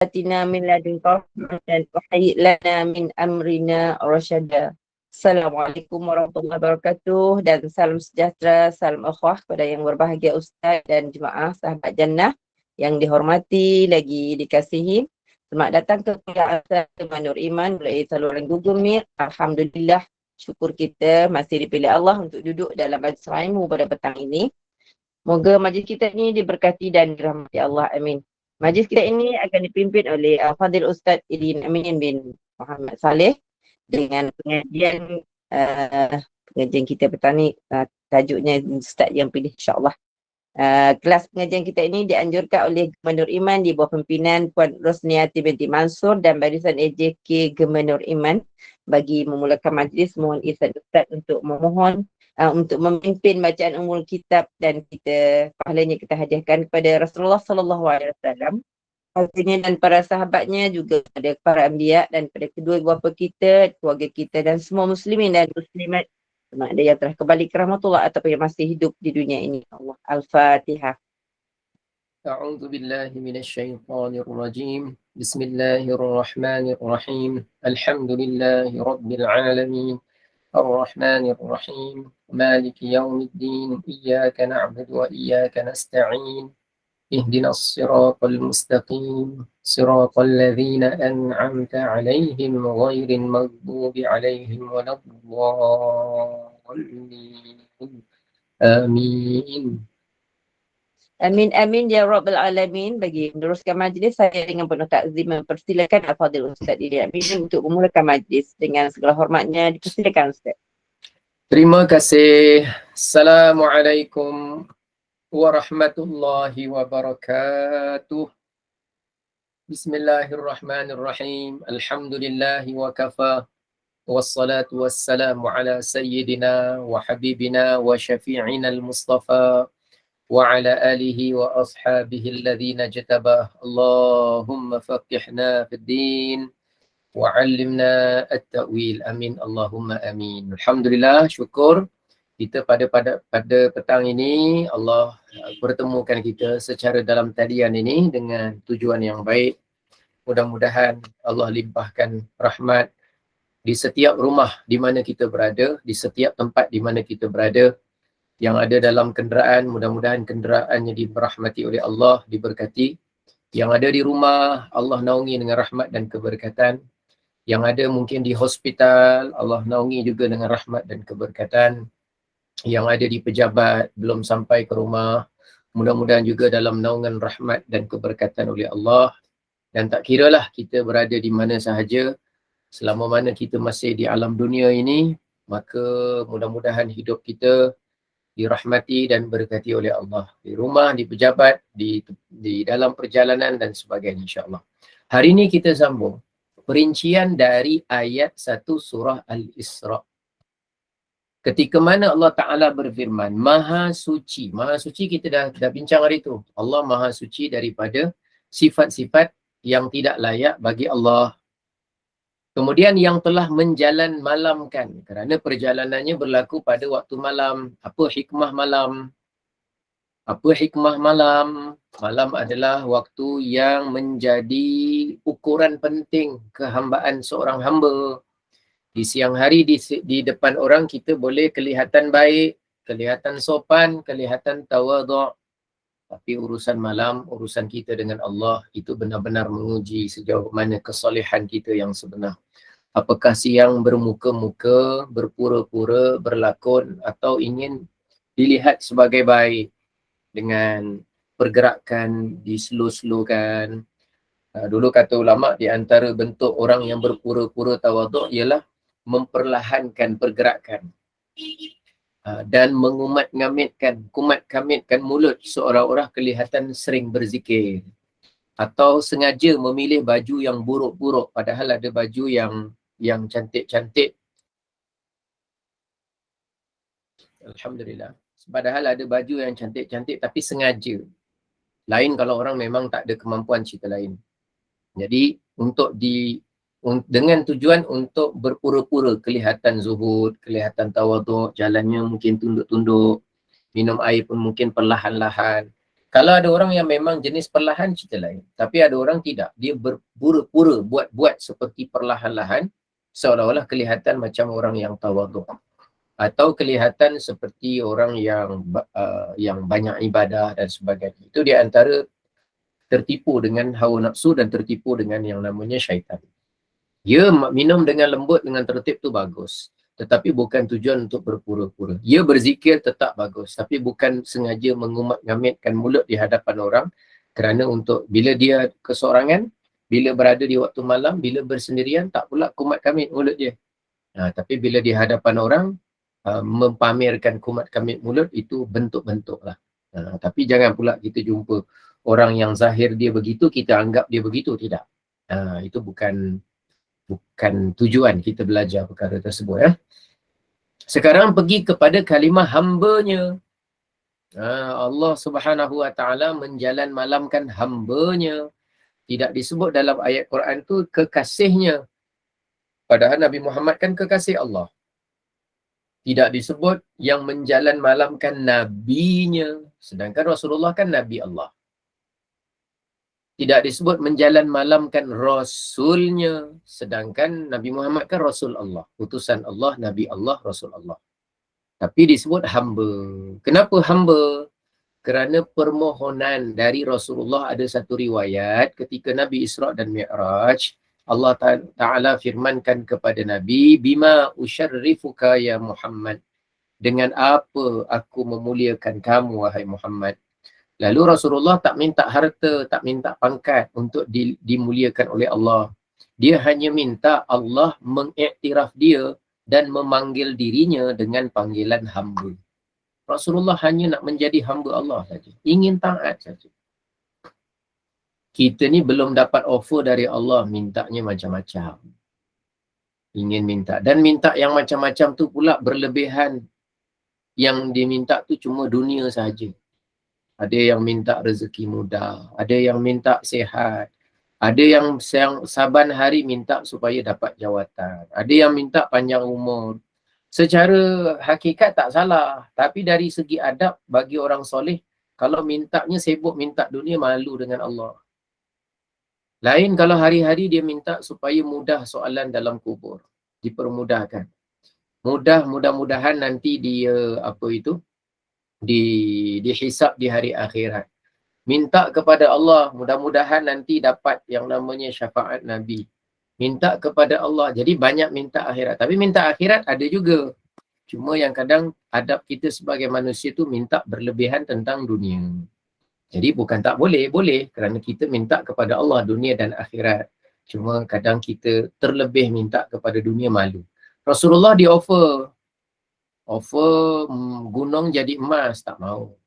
آتنا من لدنك رحمة وهيئ لنا من أمرنا رشدا. Assalamualaikum warahmatullahi wabarakatuh dan salam sejahtera, salam akhwah kepada yang berbahagia Ustaz dan jemaah sahabat jannah yang dihormati lagi dikasihi. Selamat datang ke kuliah Asal Nur Iman melalui saluran Google Meet. Alhamdulillah, syukur kita masih dipilih Allah untuk duduk dalam majlis ilmu pada petang ini. Moga majlis kita ini diberkati dan dirahmati Allah. Amin. Majlis kita ini akan dipimpin oleh Fadil Ustaz Idin Amin bin Muhammad Saleh dengan pengajian kita petang ni, tajuknya Ustaz yang pilih, insyaAllah. Kelas pengajian kita ini dianjurkan oleh Gubernur Iman di bawah pimpinan Puan Rosniati binti Mansur dan barisan AJK Gubernur Iman. Bagi memulakan majlis, mohon izin Ustaz untuk memohon untuk memimpin bacaan umul kitab dan kita pahalanya kita hadiahkan kepada Rasulullah sallallahu alaihi wasallam, dan para sahabatnya, juga kepada para anbiya dan pada kedua ibu bapa kita, keluarga kita dan semua muslimin dan muslimat, sama ada yang telah kembali ke rahmatullah ataupun yang masih hidup di dunia ini. Allah. Al-Fatihah. أعوذ بالله من الشيطان الرجيم بسم الله الرحمن الرحيم الحمد لله رب العالمين الرحمن الرحيم مالك يوم الدين إياك نعبد وإياك نستعين اهدنا الصراط المستقيم صراط الذين أنعمت عليهم غير المغضوب عليهم ولا الضالين آمين. Amin amin ya rabbal alamin. Bagi meneruskan majlis, saya dengan penuh takzim mempersilakan Al-Fadhil Ustaz Idin Amin untuk memulakan majlis. Dengan segala hormatnya, dipersilakan Ustaz. Terima kasih. Assalamualaikum warahmatullahi wabarakatuh. Bismillahirrahmanirrahim. Alhamdulillahi wa kafa. Wassalatu wassalamu ala sayyidina wa habibina wa syafi'ina al-mustafa wa ala alihi wa ashabihi alladhina jatabah. Allahumma faqihna fid din wa 'allimna at-ta'wil. Amin Allahumma amin. Alhamdulillah, syukur kita pada petang ini Allah pertemukan kita secara dalam talian ini dengan tujuan yang baik. Mudah-mudahan Allah limpahkan rahmat di setiap rumah di mana kita berada, di setiap tempat di mana kita berada. Yang ada dalam kenderaan, mudah-mudahan kenderaannya diberahmati oleh Allah, diberkati. Yang ada di rumah, Allah naungi dengan rahmat dan keberkatan. Yang ada mungkin di hospital, Allah naungi juga dengan rahmat dan keberkatan. Yang ada di pejabat, belum sampai ke rumah, mudah-mudahan juga dalam naungan rahmat dan keberkatan oleh Allah. Dan tak kiralah kita berada di mana sahaja, selama mana kita masih di alam dunia ini, maka mudah-mudahan hidup kita dirahmati dan berkati oleh Allah. Di rumah, di pejabat, di dalam perjalanan dan sebagainya, insyaAllah. Hari ini kita sambung perincian dari ayat 1 surah Al-Isra. Ketika mana Allah Ta'ala berfirman, Maha Suci. Maha Suci kita dah bincang hari itu. Allah Maha Suci daripada sifat-sifat yang tidak layak bagi Allah. Kemudian yang telah menjalan malamkan, kerana perjalanannya berlaku pada waktu malam. Apa hikmah malam? Apa hikmah malam? Malam adalah waktu yang menjadi ukuran penting kehambaan seorang hamba. Di siang hari di depan orang kita boleh kelihatan baik, kelihatan sopan, kelihatan tawadhu'. Tapi urusan malam, urusan kita dengan Allah, itu benar-benar menguji sejauh mana kesalehan kita yang sebenar. Apakah siang bermuka-muka, berpura-pura, berlakon, atau ingin dilihat sebagai baik dengan pergerakan di-slow-slowkan. Dulu kata ulama, di antara bentuk orang yang berpura-pura tawaduk ialah memperlahankan pergerakan. Dan kumat-kamitkan mulut seorang-orang kelihatan sering berzikir. Atau sengaja memilih baju yang buruk-buruk padahal ada baju yang cantik-cantik. Alhamdulillah. Padahal ada baju yang cantik-cantik tapi sengaja. Lain kalau orang memang tak ada kemampuan cerita lain. Jadi dengan tujuan untuk berpura-pura kelihatan zuhud, kelihatan tawaduk, jalannya mungkin tunduk-tunduk, minum air pun mungkin perlahan-lahan. Kalau ada orang yang memang jenis perlahan, cerita lain. Tapi ada orang tidak. Dia berpura-pura buat seperti perlahan-lahan, seolah-olah kelihatan macam orang yang tawaduk. Atau kelihatan seperti orang yang banyak ibadah dan sebagainya. Itu di antara tertipu dengan hawa nafsu dan tertipu dengan yang namanya syaitan. Ya, minum dengan lembut, dengan tertib tu bagus. Tetapi bukan tujuan untuk berpura-pura. Ya, berzikir tetap bagus. Tapi bukan sengaja mengumat-ngamitkan mulut di hadapan orang. Kerana untuk bila dia kesorangan, bila berada di waktu malam, bila bersendirian, tak pula kumat-kamit mulut dia. Tapi bila di hadapan orang, mempamerkan kumat-kamit mulut, itu bentuk-bentuk lah. Tapi jangan pula kita jumpa orang yang zahir dia begitu, kita anggap dia begitu. Tidak. Itu bukan tujuan kita belajar perkara tersebut. Sekarang pergi kepada kalimah hambanya. Allah Subhanahu Wa Taala menjalan malamkan hambanya. Tidak disebut dalam ayat Quran tu kekasihnya. Padahal Nabi Muhammad kan kekasih Allah. Tidak disebut yang menjalan malamkan nabinya. Sedangkan Rasulullah kan Nabi Allah. Tidak disebut menjalan malamkan Rasulnya. Sedangkan Nabi Muhammad kan Rasul Allah. Utusan Allah, Nabi Allah, Rasul Allah. Tapi disebut hamba. Kenapa hamba? Kerana permohonan dari Rasulullah ada satu riwayat ketika Nabi Isra' dan Mi'raj. Allah Ta'ala firmankan kepada Nabi, Bima usyarrifuka ya Muhammad. Dengan apa aku memuliakan kamu wahai Muhammad. Lalu Rasulullah tak minta harta, tak minta pangkat untuk dimuliakan oleh Allah. Dia hanya minta Allah mengiktiraf dia dan memanggil dirinya dengan panggilan hamba. Rasulullah hanya nak menjadi hamba Allah saja. Ingin taat saja. Kita ni belum dapat offer dari Allah, mintanya macam-macam. Ingin minta. Dan minta yang macam-macam tu pula berlebihan. Yang diminta tu cuma dunia saja. Ada yang minta rezeki mudah, ada yang minta sihat, ada yang saban hari minta supaya dapat jawatan, ada yang minta panjang umur. Secara hakikat tak salah, tapi dari segi adab bagi orang soleh, kalau mintanya sibuk minta dunia, malu dengan Allah. Lain kalau hari-hari dia minta supaya mudah soalan dalam kubur, dipermudahkan. Mudah-mudahan nanti dia dihisap di hari akhirat. Minta kepada Allah, mudah-mudahan nanti dapat yang namanya syafaat Nabi. Minta kepada Allah, jadi banyak minta akhirat. Tapi minta akhirat ada juga. Cuma yang kadang adab kita sebagai manusia tu minta berlebihan tentang dunia. Jadi bukan tak boleh, boleh. Kerana kita minta kepada Allah dunia dan akhirat. Cuma kadang kita terlebih minta kepada dunia, malu. Rasulullah di offer gunung jadi emas, tak mau.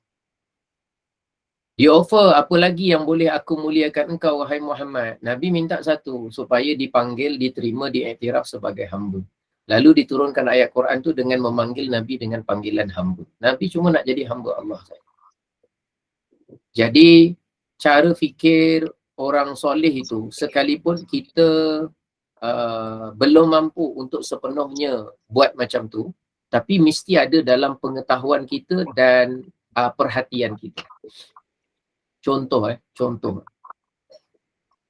Dia offer apa lagi yang boleh aku muliakan engkau wahai Muhammad. Nabi minta satu, supaya dipanggil, diterima, diiktiraf sebagai hamba. Lalu diturunkan ayat Quran tu dengan memanggil Nabi dengan panggilan hamba. Nabi cuma nak jadi hamba Allah saja. Jadi cara fikir orang soleh itu, sekalipun kita belum mampu untuk sepenuhnya buat macam tu, tapi mesti ada dalam pengetahuan kita dan perhatian kita. Contoh.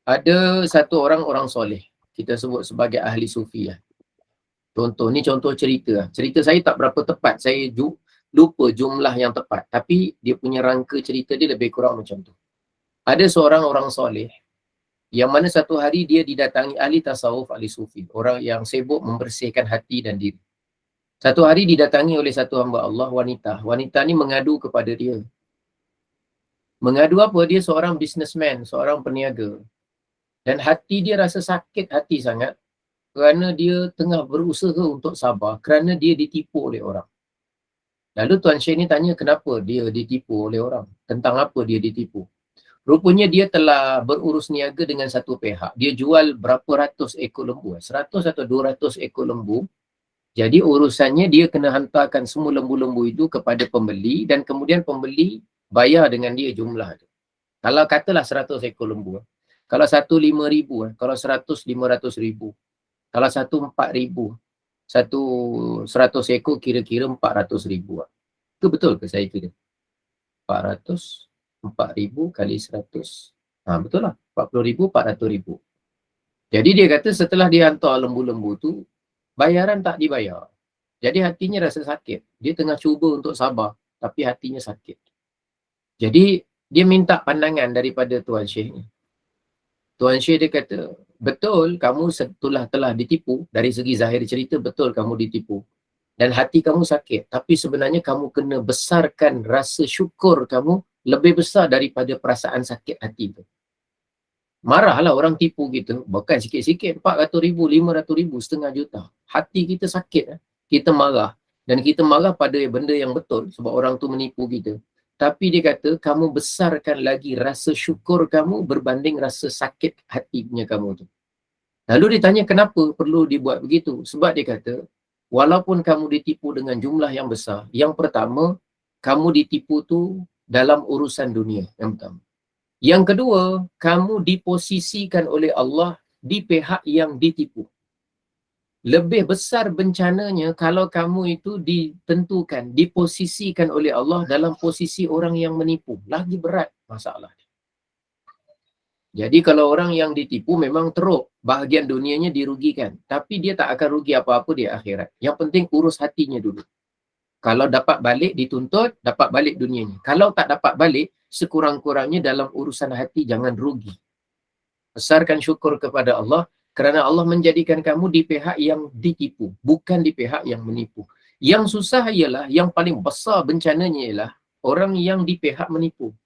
Ada satu orang soleh, kita sebut sebagai ahli sufi lah. Contoh cerita. Cerita saya tak berapa tepat, saya lupa jumlah yang tepat, tapi dia punya rangka cerita dia lebih kurang macam tu. Ada seorang orang soleh, yang mana satu hari dia didatangi ahli tasawuf, ahli sufi, orang yang sibuk membersihkan hati dan diri. Satu hari didatangi oleh satu hamba Allah, wanita. Wanita ni mengadu kepada dia. Mengadu apa? Dia seorang businessman, seorang peniaga. Dan hati dia rasa sakit hati sangat kerana dia tengah berusaha untuk sabar kerana dia ditipu oleh orang. Lalu Tuan Syekh ni tanya kenapa dia ditipu oleh orang. Tentang apa dia ditipu. Rupanya dia telah berurus niaga dengan satu pihak. Dia jual berapa ratus ekor lembu. 100 atau 200 ekor lembu. Jadi urusannya dia kena hantarkan semua lembu-lembu itu kepada pembeli dan kemudian pembeli bayar dengan dia jumlah tu. Kalau katalah 100 ekor lembu. Kalau satu 5,000, kalau 100 500,000. Kalau satu 4,000. Satu 100 ekor kira-kira 400,000. Itu betul ke saya kira? 400 4,000 kali 100. Betul lah. 40,000, 400,000. Jadi dia kata setelah dia hantar lembu-lembu tu, bayaran tak dibayar. Jadi hatinya rasa sakit. Dia tengah cuba untuk sabar, tapi hatinya sakit. Jadi dia minta pandangan daripada Tuan Syekh ni. Tuan Syekh dia kata, betul kamu telah ditipu. Dari segi zahir cerita, betul kamu ditipu. Dan hati kamu sakit. Tapi sebenarnya kamu kena besarkan rasa syukur kamu lebih besar daripada perasaan sakit hati tu. Marahlah orang tipu kita. Bukan sikit-sikit. 400,000, 500,000, setengah juta. Hati kita sakit. Kita marah. Dan kita marah pada benda yang betul. Sebab orang tu menipu kita. Tapi dia kata, kamu besarkan lagi rasa syukur kamu berbanding rasa sakit hati punya kamu tu. Lalu dia tanya kenapa perlu dibuat begitu. Sebab dia kata, walaupun kamu ditipu dengan jumlah yang besar, yang pertama, kamu ditipu tu dalam urusan dunia. Yang pertama. Yang kedua, kamu diposisikan oleh Allah di pihak yang ditipu. Lebih besar bencananya kalau kamu itu ditentukan, diposisikan oleh Allah dalam posisi orang yang menipu. Lagi berat masalah. Jadi kalau orang yang ditipu memang teruk, bahagian dunianya dirugikan. Tapi dia tak akan rugi apa-apa di akhirat. Yang penting urus hatinya dulu. Kalau dapat balik dituntut, dapat balik dunianya. Kalau tak dapat balik, sekurang-kurangnya dalam urusan hati jangan rugi. Besarkan syukur kepada Allah kerana Allah menjadikan kamu di pihak yang ditipu, bukan di pihak yang menipu. Yang susah ialah, yang paling besar bencananya ialah orang yang di pihak menipu.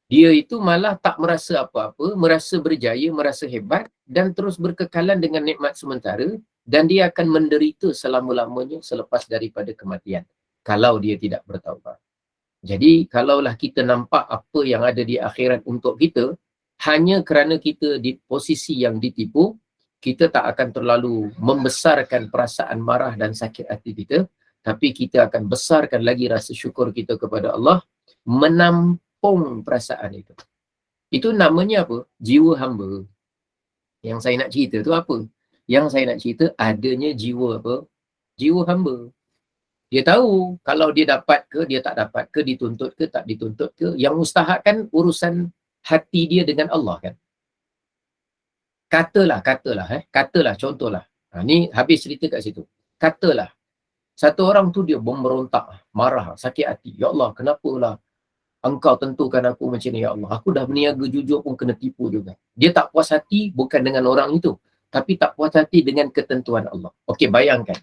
Dia itu malah tak merasa apa-apa, merasa berjaya, merasa hebat dan terus berkekalan dengan nikmat sementara dan dia akan menderita selama-lamanya selepas daripada kematian kalau dia tidak bertaubat. Jadi kalaulah kita nampak apa yang ada di akhirat untuk kita hanya kerana kita di posisi yang ditipu, kita tak akan terlalu membesarkan perasaan marah dan sakit hati kita, tapi kita akan besarkan lagi rasa syukur kita kepada Allah, menampung perasaan itu. Itu namanya apa? Jiwa hamba. Yang saya nak cerita tu apa? Yang saya nak cerita adanya jiwa apa? Jiwa hamba. Dia tahu kalau dia dapat ke, dia tak dapat ke, dituntut ke, tak dituntut ke. Yang mustahak kan urusan hati dia dengan Allah kan. Katalah, contohlah. Ni habis cerita kat situ. Katalah, satu orang tu dia memberontak, marah, sakit hati. Ya Allah, kenapalah engkau tentukan aku macam ni, ya Allah. Aku dah berniaga jujur pun kena tipu juga. Dia tak puas hati bukan dengan orang itu, tapi tak puas hati dengan ketentuan Allah. Okey, bayangkan.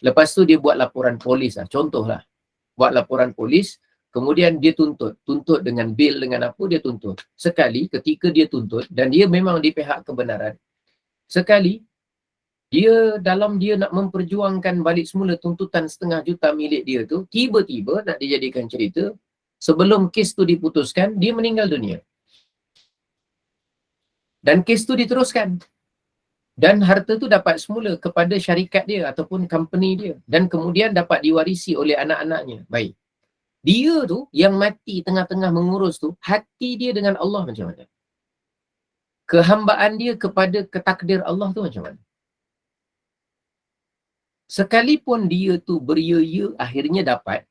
Lepas tu dia buat laporan polis lah. Contohlah. Buat laporan polis, kemudian dia tuntut dengan bil, dengan apa dia tuntut. Sekali ketika dia tuntut dan dia memang di pihak kebenaran, sekali dia nak memperjuangkan balik semula tuntutan 500,000 milik dia tu, tiba-tiba nak dijadikan cerita, sebelum kes tu diputuskan, dia meninggal dunia. Dan kes tu diteruskan. Dan harta tu dapat semula kepada syarikat dia ataupun company dia. Dan kemudian dapat diwarisi oleh anak-anaknya. Baik. Dia tu yang mati tengah-tengah mengurus tu, hati dia dengan Allah macam mana? Kehambaan dia kepada ketakdir Allah tu macam mana? Sekalipun dia tu beria-ia akhirnya dapat,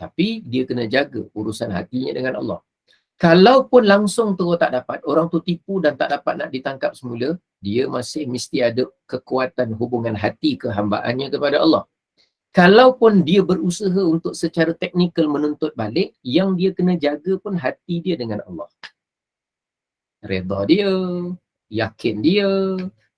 tapi dia kena jaga urusan hatinya dengan Allah. Kalaupun langsung terus tak dapat, orang tu tipu dan tak dapat nak ditangkap semula, dia masih mesti ada kekuatan hubungan hati kehambaannya kepada Allah. Kalaupun dia berusaha untuk secara teknikal menuntut balik, yang dia kena jaga pun hati dia dengan Allah. Redha dia, yakin dia,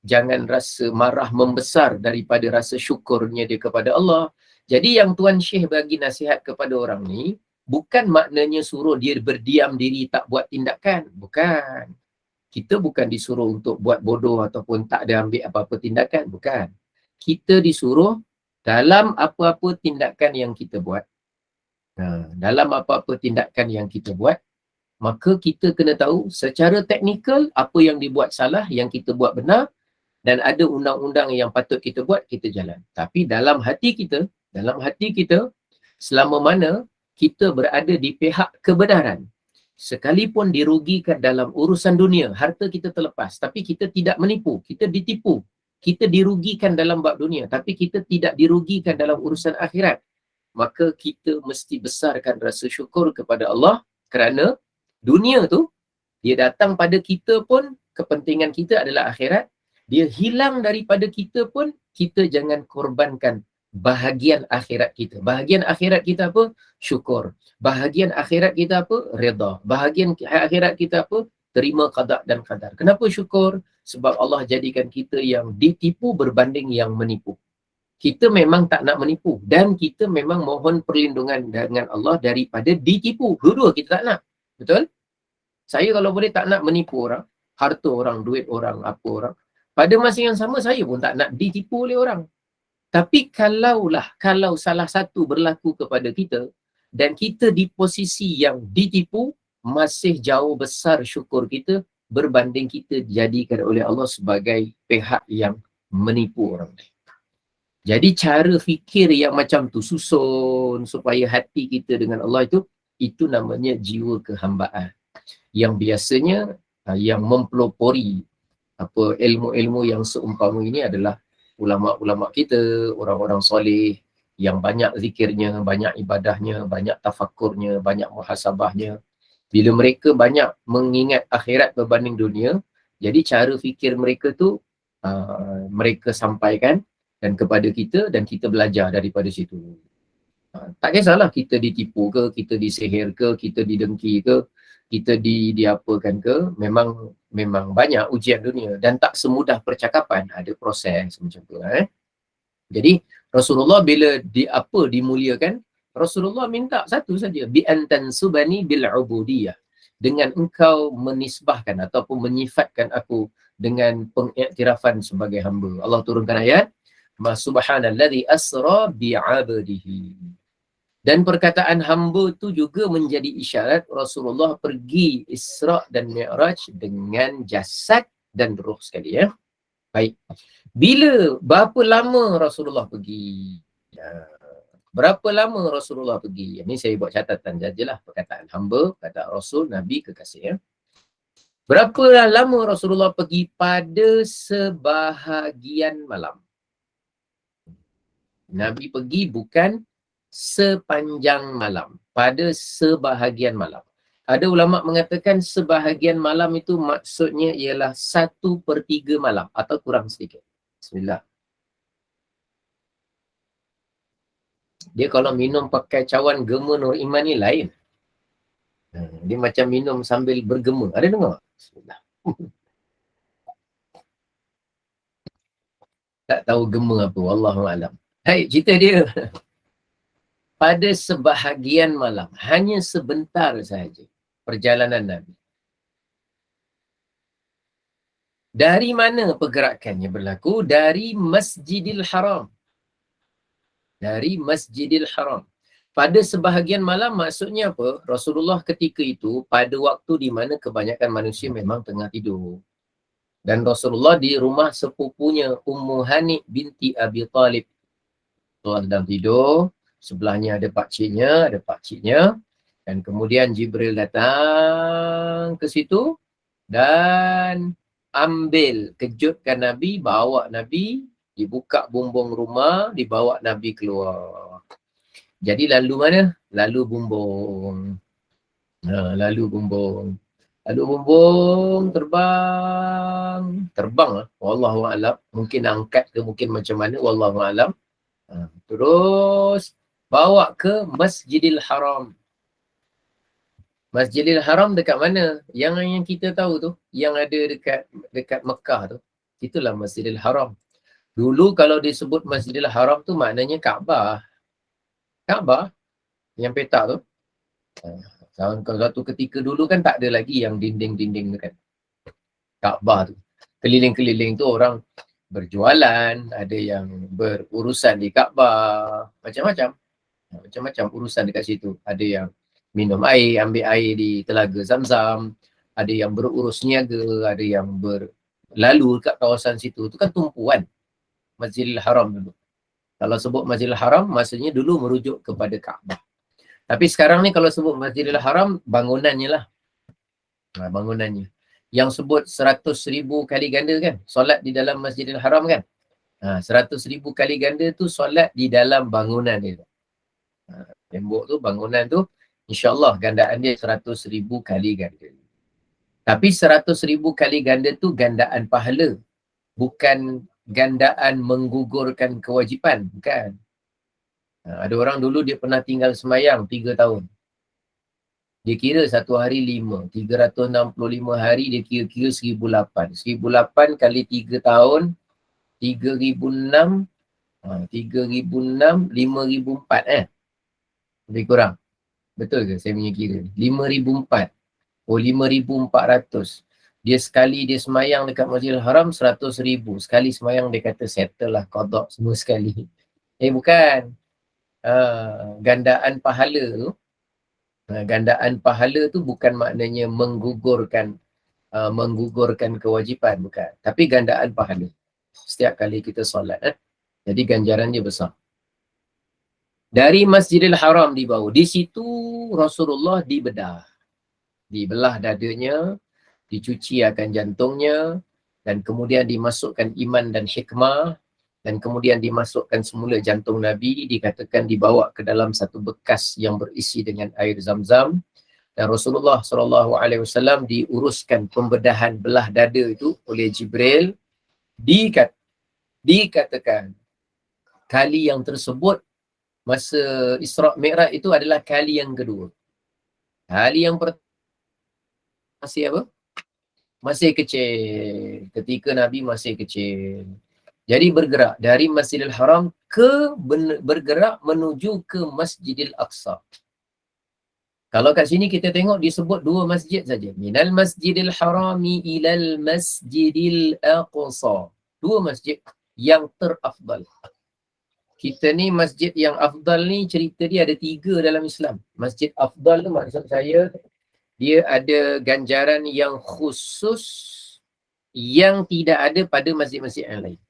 jangan rasa marah membesar daripada rasa syukurnya dia kepada Allah. Jadi yang Tuan Syekh bagi nasihat kepada orang ni, bukan maknanya suruh dia berdiam diri tak buat tindakan. Bukan. Kita bukan disuruh untuk buat bodoh ataupun tak ada ambil apa-apa tindakan. Bukan. Kita disuruh dalam apa-apa tindakan yang kita buat. Dalam apa-apa tindakan yang kita buat, maka kita kena tahu secara teknikal apa yang dibuat salah, yang kita buat benar, dan ada undang-undang yang patut kita buat, kita jalan. Tapi dalam hati kita, selama mana kita berada di pihak kebenaran, sekalipun dirugikan dalam urusan dunia, harta kita terlepas, tapi kita tidak menipu, kita ditipu, kita dirugikan dalam bab dunia, tapi kita tidak dirugikan dalam urusan akhirat, maka kita mesti besarkan rasa syukur kepada Allah kerana Dunia tu, dia datang pada kita pun, kepentingan kita adalah akhirat. Dia hilang daripada kita pun, kita jangan korbankan bahagian akhirat kita. Bahagian akhirat kita apa? Syukur. Bahagian akhirat kita apa? Redha. Bahagian akhirat kita apa? Terima qada dan qadar. Kenapa syukur? Sebab Allah jadikan kita yang ditipu berbanding yang menipu. Kita memang tak nak menipu dan kita memang mohon perlindungan dengan Allah daripada ditipu. Dua-dua kita tak nak. Betul? Saya kalau boleh tak nak menipu orang, harta orang, duit orang, apa orang. Pada masa yang sama saya pun tak nak ditipu oleh orang. Tapi kalau salah satu berlaku kepada kita dan kita di posisi yang ditipu, masih jauh besar syukur kita berbanding kita dijadikan oleh Allah sebagai pihak yang menipu orang lain. Jadi cara fikir yang macam tu susun supaya hati kita dengan Allah itu namanya jiwa kehambaan. Yang biasanya yang mempelopori apa ilmu-ilmu yang seumpama ini adalah ulama-ulama kita, orang-orang soleh yang banyak zikirnya, banyak ibadahnya, banyak tafakurnya, banyak muhasabahnya. Bila mereka banyak mengingat akhirat berbanding dunia, jadi cara fikir mereka tu mereka sampaikan dan kepada kita dan kita belajar daripada situ. Tak kisahlah kita ditipu ke, kita disihir ke, kita didengki ke, kita diapakan ke, memang banyak ujian dunia dan tak semudah percakapan, ada proses macam tu. Jadi Rasulullah bila dimuliakan, Rasulullah minta satu saja, bi antan subani bil ubudiyah, dengan engkau menisbahkan ataupun menyifatkan aku dengan pengiktirafan sebagai hamba. Allah turunkan ayat, ma subhanalladzi asra bi 'abdihi. Dan perkataan hamba tu juga menjadi isyarat Rasulullah pergi Isra' dan Mi'raj dengan jasad dan roh sekali ya. Baik. Berapa lama Rasulullah pergi? Berapa lama Rasulullah pergi? Ini saya buat catatan sajalah perkataan hamba, perkataan Rasul, Nabi, kekasih ya. Berapa lama Rasulullah pergi? Pada sebahagian malam. Nabi pergi bukan sepanjang malam, pada sebahagian malam. Ada ulama mengatakan sebahagian malam itu maksudnya ialah 1/3 malam atau kurang sedikit. Bismillah. Dia kalau minum pakai cawan gema Nur Iman ni lain. Dia macam minum sambil bergema. Ada dengar? Bismillah. Tak tahu gema apa, wallahualam. Hai, cerita dia. Pada sebahagian malam, hanya sebentar sahaja perjalanan Nabi. Dari mana pergerakannya berlaku? Dari Masjidil Haram. Dari Masjidil Haram. Pada sebahagian malam maksudnya apa? Rasulullah ketika itu pada waktu di mana kebanyakan manusia memang tengah tidur. Dan Rasulullah di rumah sepupunya Ummu Hani binti Abi Talib. Rasulullah sedang tidur. Sebelahnya ada pakciknya, dan kemudian Jibril datang ke situ dan kejutkan Nabi, bawa Nabi, dibuka bumbung rumah, dibawa Nabi keluar. Jadi lalu mana? Lalu bumbung. Lalu bumbung terbang lah. Wallahualam. Mungkin angkat ke, mungkin macam mana, wallahualam. Terus bawa ke Masjidil Haram. Masjidil Haram dekat mana? Yang kita tahu tu, yang ada dekat Mekah tu. Itulah Masjidil Haram. Dulu kalau disebut Masjidil Haram tu maknanya Kaabah. Kaabah yang petak tu. Kalau satu ketika dulu kan tak ada lagi yang dinding-dinding tu kan. Kaabah tu. Keliling-keliling tu orang berjualan, ada yang berurusan di Kaabah, macam-macam urusan dekat situ. Ada yang minum air, ambil air di telaga Zamzam, ada yang berurus niaga, ada yang berlalu dekat kawasan situ. Itu kan tumpuan Masjidil Haram dulu. Kalau sebut Masjidil Haram, maksudnya dulu merujuk kepada Kaabah. Tapi sekarang ni kalau sebut Masjidil Haram, bangunannya lah. Bangunannya. Yang sebut 100,000 kali ganda kan, solat di dalam Masjidil Haram kan. 100,000 kali ganda tu solat di dalam bangunan dia. Tembok tu, bangunan tu, InsyaAllah gandaan dia 100,000 kali ganda. Tapi 100,000 kali ganda tu gandaan pahala. Bukan gandaan menggugurkan kewajipan. Bukan. Ada orang dulu dia pernah tinggal semayang 3 tahun. Dia kira satu hari 5. 365 hari dia kira-kira 1,008. 1,008 kali 3 tahun, 3,006. 3,006, 5,004 lebih kurang. Betul ke saya punya kira? 5,004. Oh, 5,400. Dia sekali dia semayang dekat Masjidil Haram 100,000. Sekali semayang dia kata settle lah, qada semua sekali. Bukan. Gandaan pahala tu. Gandaan pahala tu bukan maknanya menggugurkan kewajipan, bukan. Tapi gandaan pahala. Setiap kali kita solat. Jadi ganjaran dia besar. Dari Masjidil Haram dibawa. Di situ Rasulullah dibedah. Dibelah dadanya, dicuci akan jantungnya, dan kemudian dimasukkan iman dan hikmah, dan kemudian dimasukkan semula jantung Nabi, dikatakan dibawa ke dalam satu bekas yang berisi dengan air zam-zam, dan Rasulullah SAW diuruskan pembedahan belah dada itu oleh Jibril. Dikatakan kali yang tersebut masa Isra' Mi'raj itu adalah kali yang kedua. Kali yang pertama masih apa? Masih kecil. Ketika Nabi masih kecil. Jadi bergerak dari Masjidil Haram bergerak menuju ke Masjidil Aqsa. Kalau kat sini kita tengok disebut dua masjid saja. Minal Masjidil Harami ilal Masjidil Aqsa. Dua masjid yang terafdal. Kita ni masjid yang afdal ni cerita dia ada 3 dalam Islam. Masjid afdal tu maksud saya dia ada ganjaran yang khusus yang tidak ada pada masjid-masjid yang lain.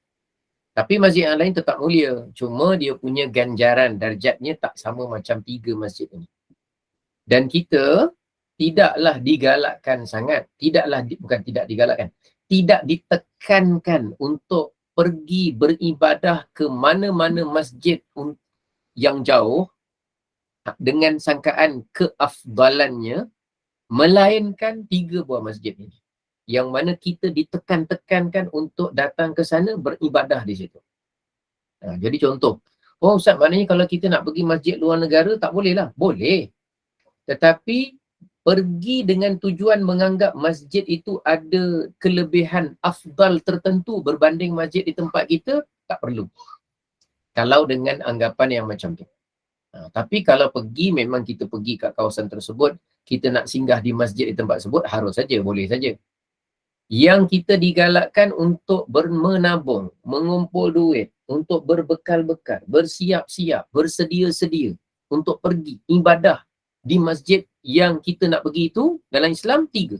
Tapi masjid yang lain tetap mulia. Cuma dia punya ganjaran, darjatnya tak sama macam 3 masjid ini. Dan kita tidaklah digalakkan sangat. Bukan tidak digalakkan. Tidak ditekankan untuk pergi beribadah ke mana-mana masjid yang jauh dengan sangkaan keafdalannya, melainkan 3 buah masjid ini. Yang mana kita ditekan-tekankan untuk datang ke sana beribadah di situ. Jadi contoh, Ustaz, maknanya kalau kita nak pergi masjid luar negara tak boleh lah. Boleh. Tetapi pergi dengan tujuan menganggap masjid itu ada kelebihan afdal tertentu berbanding masjid di tempat kita, tak perlu. Kalau dengan anggapan yang macam tu. Tapi kalau pergi, memang kita pergi kat kawasan tersebut, kita nak singgah di masjid di tempat tersebut, harus saja, boleh saja. Yang kita digalakkan untuk menabung, mengumpul duit, untuk berbekal-bekal, bersiap-siap, bersedia-sedia untuk pergi ibadah di masjid yang kita nak pergi itu dalam Islam 3.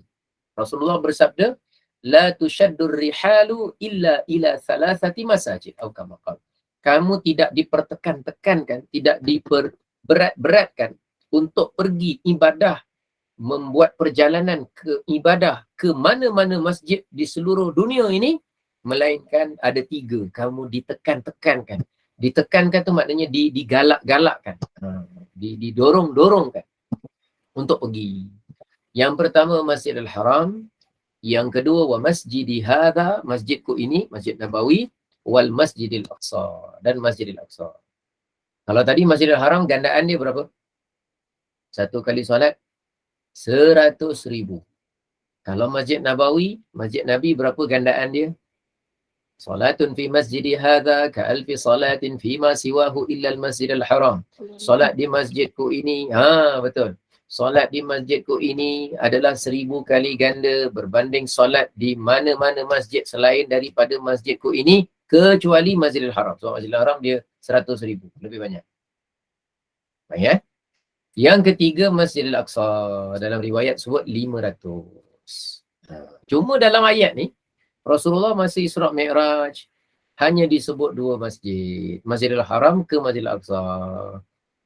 Rasulullah bersabda, la tushaddur rihalu illa ila thalathati masajid atau kama qala. Kamu tidak dipertekan-tekankan, tidak diperberat-beratkan untuk pergi ibadah, membuat perjalanan ke ibadah ke mana-mana masjid di seluruh dunia ini, melainkan ada 3. Kamu ditekan-tekankan. Ditekankan tu maknanya digalak-galakkan, didorong-dorongkan untuk pergi. Yang pertama Masjidil Haram, yang kedua wa masjidi hadha, masjidku ini, Masjid Nabawi, wal Masjidil Aqsa, dan Masjidil Aqsa. Kalau tadi Masjidil Haram gandaan dia berapa? Satu kali solat 100,000. Kalau Masjid Nabawi, Masjid Nabi berapa gandaan dia? Salatun fi masjidi hadha ka alfi salatin fi ma siwahu illa al-Masjidil Haram. Solat di masjidku ini, betul. Solat di masjidku ini adalah 1,000 kali ganda berbanding solat di mana-mana masjid selain daripada masjidku ini, kecuali Masjidil Haram. So Masjidil Haram dia 100,000, lebih banyak. Baik. Yang ketiga Masjidil Aqsa, dalam riwayat sebut 500. Cuma dalam ayat ni Rasulullah masih Isra' Mi'raj hanya disebut 2 masjid, Masjidil Haram ke Masjidil Aqsa.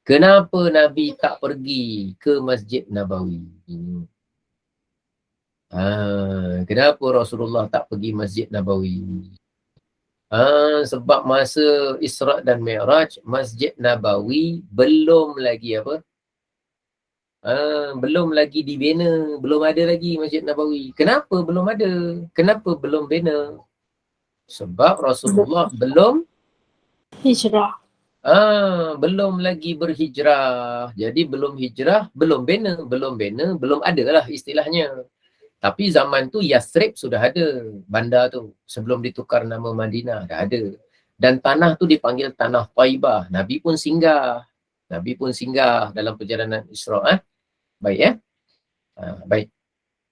Kenapa Nabi tak pergi ke Masjid Nabawi? Kenapa Rasulullah tak pergi Masjid Nabawi? Sebab masa Isra' dan Mi'raj, Masjid Nabawi belum lagi apa? Belum lagi dibina, belum ada lagi Masjid Nabawi. Kenapa belum ada? Kenapa belum bina? Sebab Rasulullah belum Hijrah. belum lagi berhijrah. Jadi belum hijrah, belum bina, belum ada lah istilahnya. Tapi zaman tu Yathrib sudah ada, bandar tu. Sebelum ditukar nama Madinah, dah ada. Dan tanah tu dipanggil Tanah Taibah. Nabi pun singgah dalam perjalanan Isra'. Baik baik.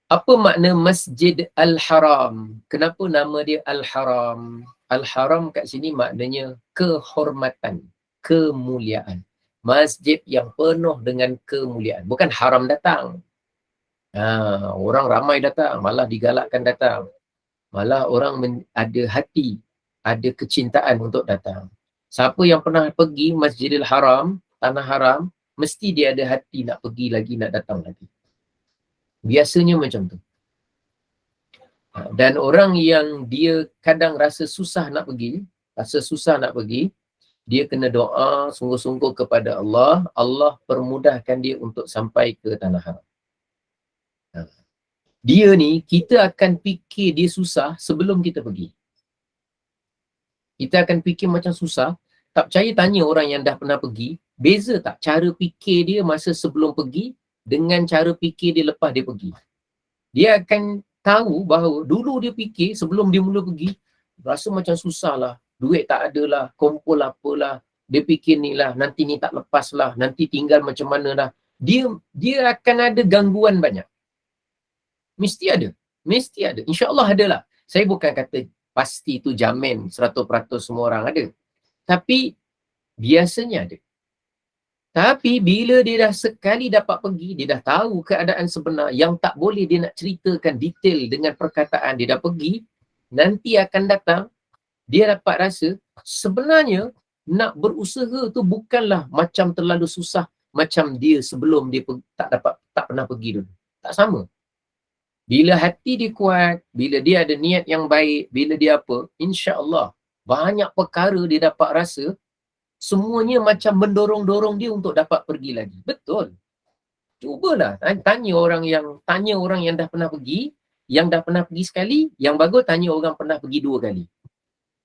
Apa makna Masjid Al-Haram? Kenapa nama dia Al-Haram? Al-Haram kat sini maknanya kehormatan, kemuliaan. Masjid yang penuh dengan kemuliaan. Bukan haram datang. Orang ramai datang, malah digalakkan datang. Malah orang ada hati, ada kecintaan untuk datang. Siapa yang pernah pergi Masjidil Haram, Tanah Haram, mesti dia ada hati nak pergi lagi, nak datang lagi. Biasanya macam tu. Dan orang yang dia kadang rasa susah nak pergi, dia kena doa sungguh-sungguh kepada Allah, Allah permudahkan dia untuk sampai ke Tanah Haram. Dia ni, kita akan fikir dia susah sebelum kita pergi. Kita akan fikir macam susah. Tak percaya tanya orang yang dah pernah pergi, beza tak cara fikir dia masa sebelum pergi dengan cara fikir dia lepas dia pergi. Dia akan tahu bahawa dulu dia fikir sebelum dia mula pergi, rasa macam susah lah, duit tak ada lah, kumpul apalah, dia fikir ni lah, nanti ni tak lepas lah, nanti tinggal macam mana lah. Dia akan ada gangguan banyak. Mesti ada. InsyaAllah ada lah. Saya bukan kata pasti tu jamin 100% semua orang ada. Tapi biasanya ada. Tapi bila dia dah sekali dapat pergi, dia dah tahu keadaan sebenar yang tak boleh dia nak ceritakan detail dengan perkataan, dia dah pergi, nanti akan datang, dia dapat rasa sebenarnya nak berusaha tu bukanlah macam terlalu susah macam dia sebelum dia tak pernah pergi dulu. Tak sama. Bila hati dia kuat, bila dia ada niat yang baik, bila dia apa, insya-Allah banyak perkara dia dapat rasa semuanya macam mendorong-dorong dia untuk dapat pergi lagi. Betul. Cubalah tanya orang yang dah pernah pergi, yang dah pernah pergi sekali, yang bagus tanya orang pernah pergi 2 kali.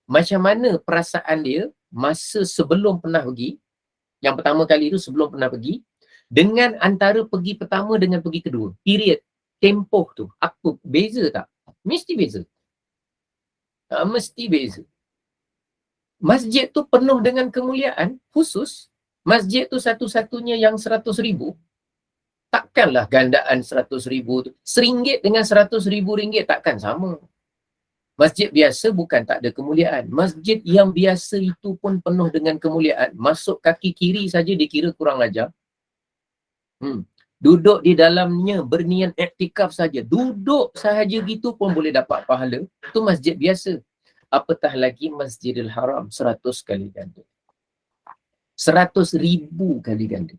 Macam mana perasaan dia masa sebelum pernah pergi, yang pertama kali tu sebelum pernah pergi, dengan antara pergi pertama dengan pergi kedua. Period, tempoh tu, apa beza tak? Mesti beza. Mesti beza. Masjid tu penuh dengan kemuliaan khusus. Masjid tu satu-satunya yang 100,000. Takkanlah gandaan 100,000 tu. RM1 dengan RM100,000 takkan sama. Masjid biasa bukan tak ada kemuliaan. Masjid yang biasa itu pun penuh dengan kemuliaan. Masuk kaki kiri saja dikira kurang ajar. Duduk di dalamnya berniat iktikaf saja. Duduk sahaja gitu pun boleh dapat pahala. Itu masjid biasa. Apatah lagi Masjidil Haram 100 kali ganda. 100,000 kali ganda.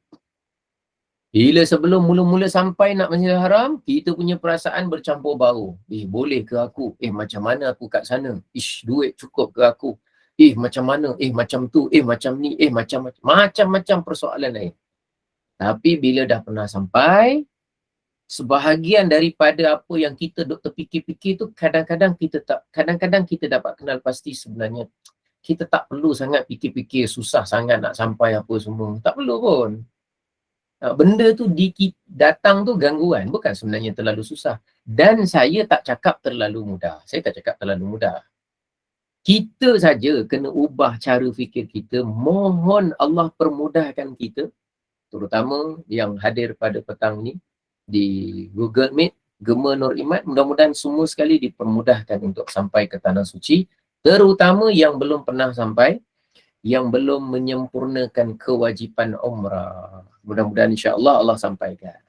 Bila sebelum mula-mula sampai nak Masjidil Haram, kita punya perasaan bercampur bau. Boleh ke aku? Macam mana aku kat sana? Duit cukup ke aku? Macam mana? Macam tu. Macam ni. Macam-macam persoalan lain. Tapi bila dah pernah sampai, sebahagian daripada apa yang kita duk terfikir-fikir tu kadang-kadang kita dapat kenal pasti sebenarnya kita tak perlu sangat fikir-fikir susah sangat nak sampai apa semua. Tak perlu pun. Benda tu datang tu gangguan, bukan sebenarnya terlalu susah. Dan saya tak cakap terlalu mudah. Kita saja kena ubah cara fikir kita. Mohon Allah permudahkan kita, terutama yang hadir pada petang ni di Google Meet, Gema Nur Iman, mudah-mudahan semua sekali dipermudahkan untuk sampai ke Tanah Suci, terutama yang belum pernah sampai, yang belum menyempurnakan kewajipan umrah. Mudah-mudahan insya-Allah Allah sampaikan.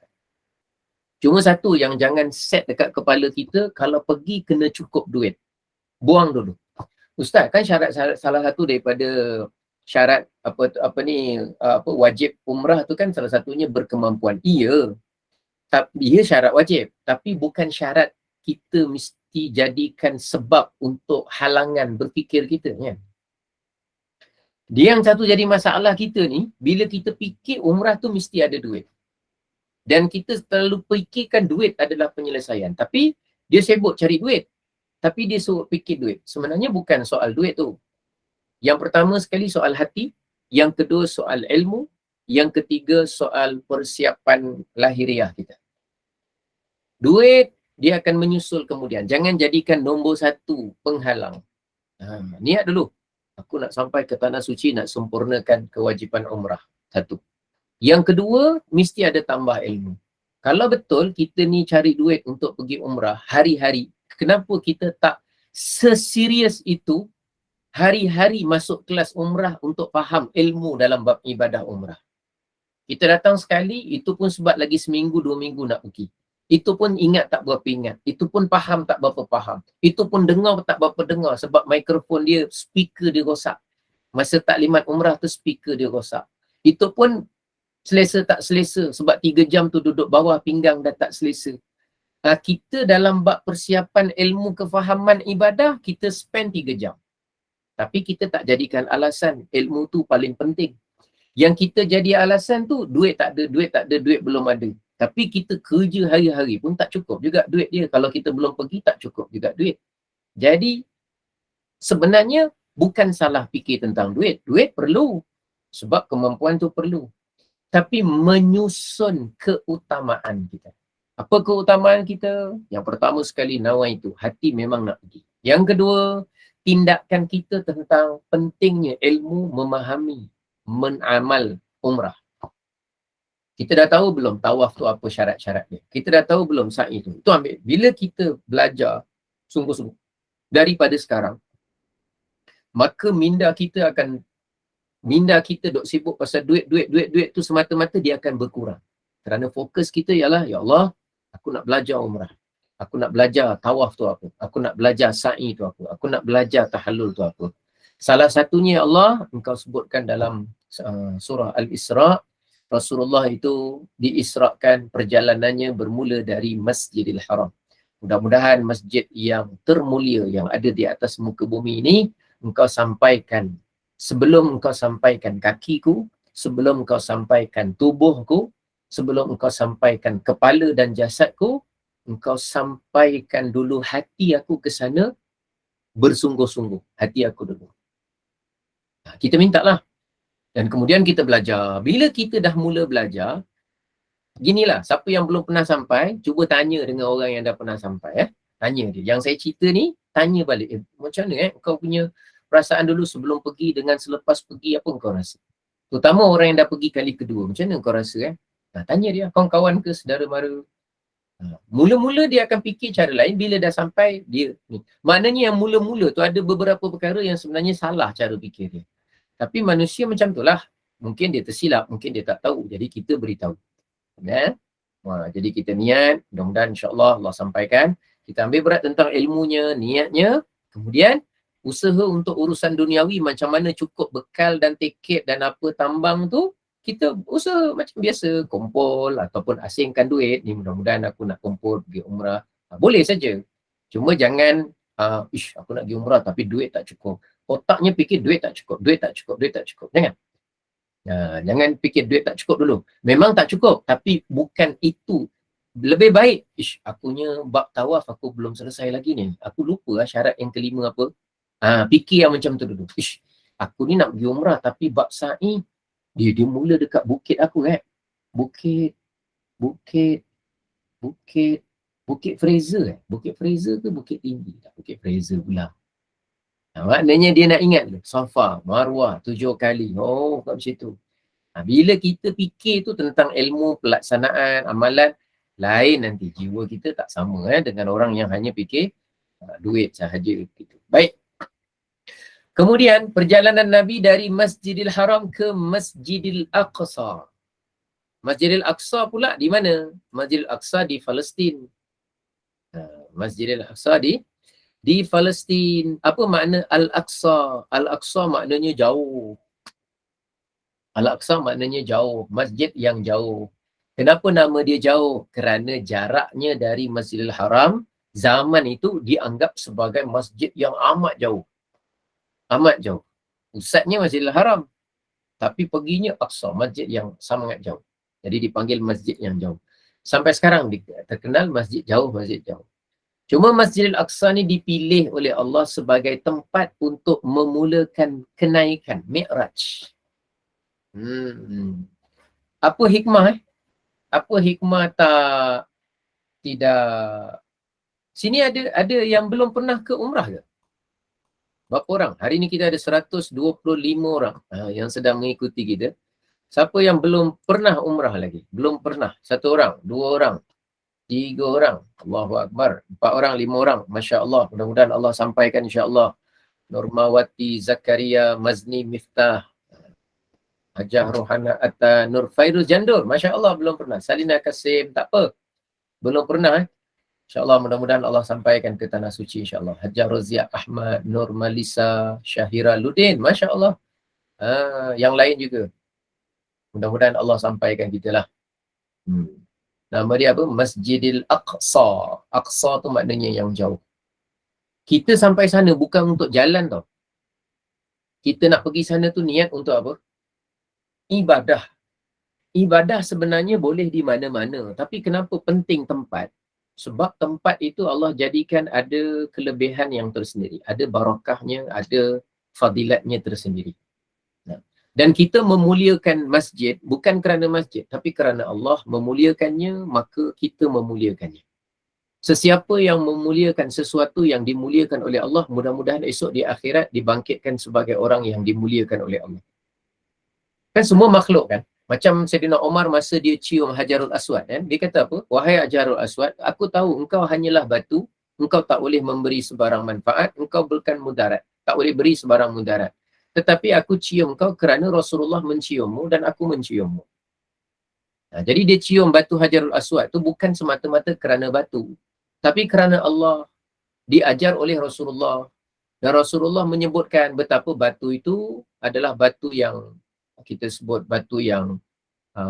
Cuma satu yang jangan set dekat kepala kita, kalau pergi kena cukup duit. Buang dulu. Ustaz, kan syarat salah satu daripada syarat wajib umrah tu kan salah satunya berkemampuan. Iya. Dia syarat wajib, tapi bukan syarat kita mesti jadikan sebab untuk halangan berfikir kita kan. Dia yang satu jadi masalah kita ni, bila kita fikir umrah tu mesti ada duit. Dan kita terlalu fikirkan duit adalah penyelesaian. Tapi dia sibuk cari duit. Tapi dia suruh fikir duit. Sebenarnya bukan soal duit tu. Yang pertama sekali soal hati. Yang kedua soal ilmu. Yang ketiga soal persiapan lahiriah kita. Duit dia akan menyusul kemudian. Jangan jadikan nombor satu penghalang. Niat dulu. Aku nak sampai ke Tanah Suci, nak sempurnakan kewajipan umrah. Satu. Yang kedua, mesti ada tambah ilmu. Kalau betul kita ni cari duit untuk pergi umrah hari-hari, kenapa kita tak seserius itu hari-hari masuk kelas umrah untuk faham ilmu dalam bab ibadah umrah? Kita datang sekali, itu pun sebab lagi seminggu, 2 minggu nak pergi. Itu pun ingat tak berapa ingat. Itu pun faham tak berapa faham. Itu pun dengar tak berapa dengar sebab mikrofon dia, speaker dia rosak. Masa taklimat umrah tu speaker dia rosak. Itu pun selesa tak selesa sebab 3 jam tu duduk bawah pinggang dah tak selesa. Kita dalam bab persiapan ilmu kefahaman ibadah, kita spend 3 jam. Tapi kita tak jadikan alasan ilmu tu paling penting. Yang kita jadi alasan tu, duit tak ada, duit belum ada. Tapi kita kerja hari-hari pun tak cukup juga duit dia. Kalau kita belum pergi, tak cukup juga duit. Jadi, sebenarnya bukan salah fikir tentang duit. Duit perlu. Sebab kemampuan tu perlu. Tapi menyusun keutamaan kita. Apa keutamaan kita? Yang pertama sekali, nawaitu. Hati memang nak pergi. Yang kedua, tindakan kita tentang pentingnya ilmu memahami, menamal umrah. Kita dah tahu belum tawaf tu apa syarat-syarat dia? Kita dah tahu belum sa'i tu? Itu ambil. Bila kita belajar sungguh-sungguh daripada sekarang, maka minda kita duk sibuk pasal duit tu semata-mata dia akan berkurang. Kerana fokus kita ialah, ya Allah, aku nak belajar umrah. Aku nak belajar tawaf tu apa. Aku nak belajar sa'i tu apa. Aku nak belajar tahallul tu apa. Salah satunya, ya Allah, engkau sebutkan dalam surah Al-Isra', Rasulullah itu diisrakan perjalanannya bermula dari Masjidil Haram. Mudah-mudahan masjid yang termulia yang ada di atas muka bumi ini, engkau sampaikan. Sebelum engkau sampaikan kakiku, sebelum engkau sampaikan tubuhku, sebelum engkau sampaikan kepala dan jasadku, engkau sampaikan dulu hati aku ke sana bersungguh-sungguh. Hati aku dulu. Kita minta lah. Dan kemudian kita belajar. Bila kita dah mula belajar, ginilah, siapa yang belum pernah sampai, cuba tanya dengan orang yang dah pernah sampai. Tanya dia. Yang saya cerita ni, tanya balik. Macam mana kau punya perasaan dulu sebelum pergi dengan selepas pergi, apa kau rasa? Terutama orang yang dah pergi kali kedua. Macam mana kau rasa? Tanya dia, kawan-kawan ke, saudara mara. Mula-mula dia akan fikir cara lain. Bila dah sampai, dia ni. Maknanya yang mula-mula tu ada beberapa perkara yang sebenarnya salah cara fikir dia. Tapi manusia macam tu lah. Mungkin dia tersilap, mungkin dia tak tahu. Jadi kita beritahu. Jadi kita niat, mudah-mudahan insyaAllah Allah sampaikan. Kita ambil berat tentang ilmunya, niatnya. Kemudian usaha untuk urusan duniawi, macam mana cukup bekal dan tiket dan apa tambang tu, kita usaha macam biasa, kumpul ataupun asingkan duit. Ni mudah-mudahan aku nak kumpul pergi umrah. Boleh saja. Cuma jangan, aku nak pergi umrah tapi duit tak cukup. Otaknya fikir duit tak cukup. Jangan. Jangan fikir duit tak cukup dulu. Memang tak cukup, tapi bukan itu. Lebih baik, akunya bab tawaf aku belum selesai lagi ni. Aku lupa syarat yang kelima apa. Fikir yang macam tu dulu. Aku ni nak pergi umrah tapi bab sa'i, dia mula dekat bukit aku Bukit Fraser Bukit Fraser ke Bukit Tinggi? Bukit Fraser pula. Maknanya dia nak ingat Safa, Marwah 7 kali. Kat macam tu. Bila kita fikir tu tentang ilmu, pelaksanaan, amalan, lain nanti. Jiwa kita tak sama dengan orang yang hanya fikir duit sahaja. Gitu. Baik. Kemudian perjalanan Nabi dari Masjidil Haram ke Masjidil Aqsa. Masjidil Aqsa pula di mana? Masjidil Aqsa di Palestin. Masjidil Aqsa di Palestin. Apa makna Al-Aqsa? Al-Aqsa maknanya jauh. Al-Aqsa maknanya jauh. Masjid yang jauh. Kenapa nama dia jauh? Kerana jaraknya dari Masjidil Haram zaman itu dianggap sebagai masjid yang amat jauh. Amat jauh. Pusatnya Masjidil Haram. Tapi perginya Aqsa, masjid yang sangat jauh. Jadi dipanggil masjid yang jauh. Sampai sekarang terkenal masjid jauh, masjid jauh. Cuma Masjidil Aqsa ni dipilih oleh Allah sebagai tempat untuk memulakan kenaikan Mi'raj. Apa hikmah Apa hikmah tidak? Sini ada yang belum pernah ke umrah ke? Berapa orang? Hari ni kita ada 125 orang yang sedang mengikuti kita. Siapa yang belum pernah umrah lagi? Belum pernah. 1 orang, 2 orang, 3 orang. Allahu Akbar. 4 orang, 5 orang. Masya Allah. Mudah-mudahan Allah sampaikan insya-Allah. Nurmawati, Zakaria, Mazni, Miftah, Hajah Rohana Atta, Nur Fairuz Jandur. Masya Allah belum pernah. Salina Kasim, tak apa. Belum pernah InsyaAllah mudah-mudahan Allah sampaikan ke Tanah Suci insyaAllah. Hajar Rozia Ahmad, Nur Malisa, Syahira Ludin. Masya Allah. Yang lain juga. Mudah-mudahan Allah sampaikan kita lah. Nama dia apa? Masjidil Aqsa. Aqsa tu maknanya yang jauh. Kita sampai sana bukan untuk jalan tau. Kita nak pergi sana tu niat untuk apa? Ibadah. Ibadah sebenarnya boleh di mana-mana. Tapi kenapa penting tempat? Sebab tempat itu Allah jadikan ada kelebihan yang tersendiri. Ada barakahnya, ada fadilatnya tersendiri. Dan kita memuliakan masjid bukan kerana masjid, tapi kerana Allah memuliakannya, maka kita memuliakannya. Sesiapa yang memuliakan sesuatu yang dimuliakan oleh Allah, mudah-mudahan esok di akhirat dibangkitkan sebagai orang yang dimuliakan oleh Allah. Kan semua makhluk kan? Macam Sayyidina Umar masa dia cium Hajarul Aswad kan? Dia kata apa? Wahai Hajarul Aswad, aku tahu engkau hanyalah batu, engkau tak boleh memberi sebarang manfaat, engkau bukan mudarat, tak boleh beri sebarang mudarat. Tetapi aku cium kau kerana Rasulullah menciummu dan aku menciummu. Jadi dia cium batu Hajarul Aswad tu bukan semata-mata kerana batu, tapi kerana Allah, diajar oleh Rasulullah. Dan Rasulullah menyebutkan betapa batu itu adalah batu yang kita sebut batu yang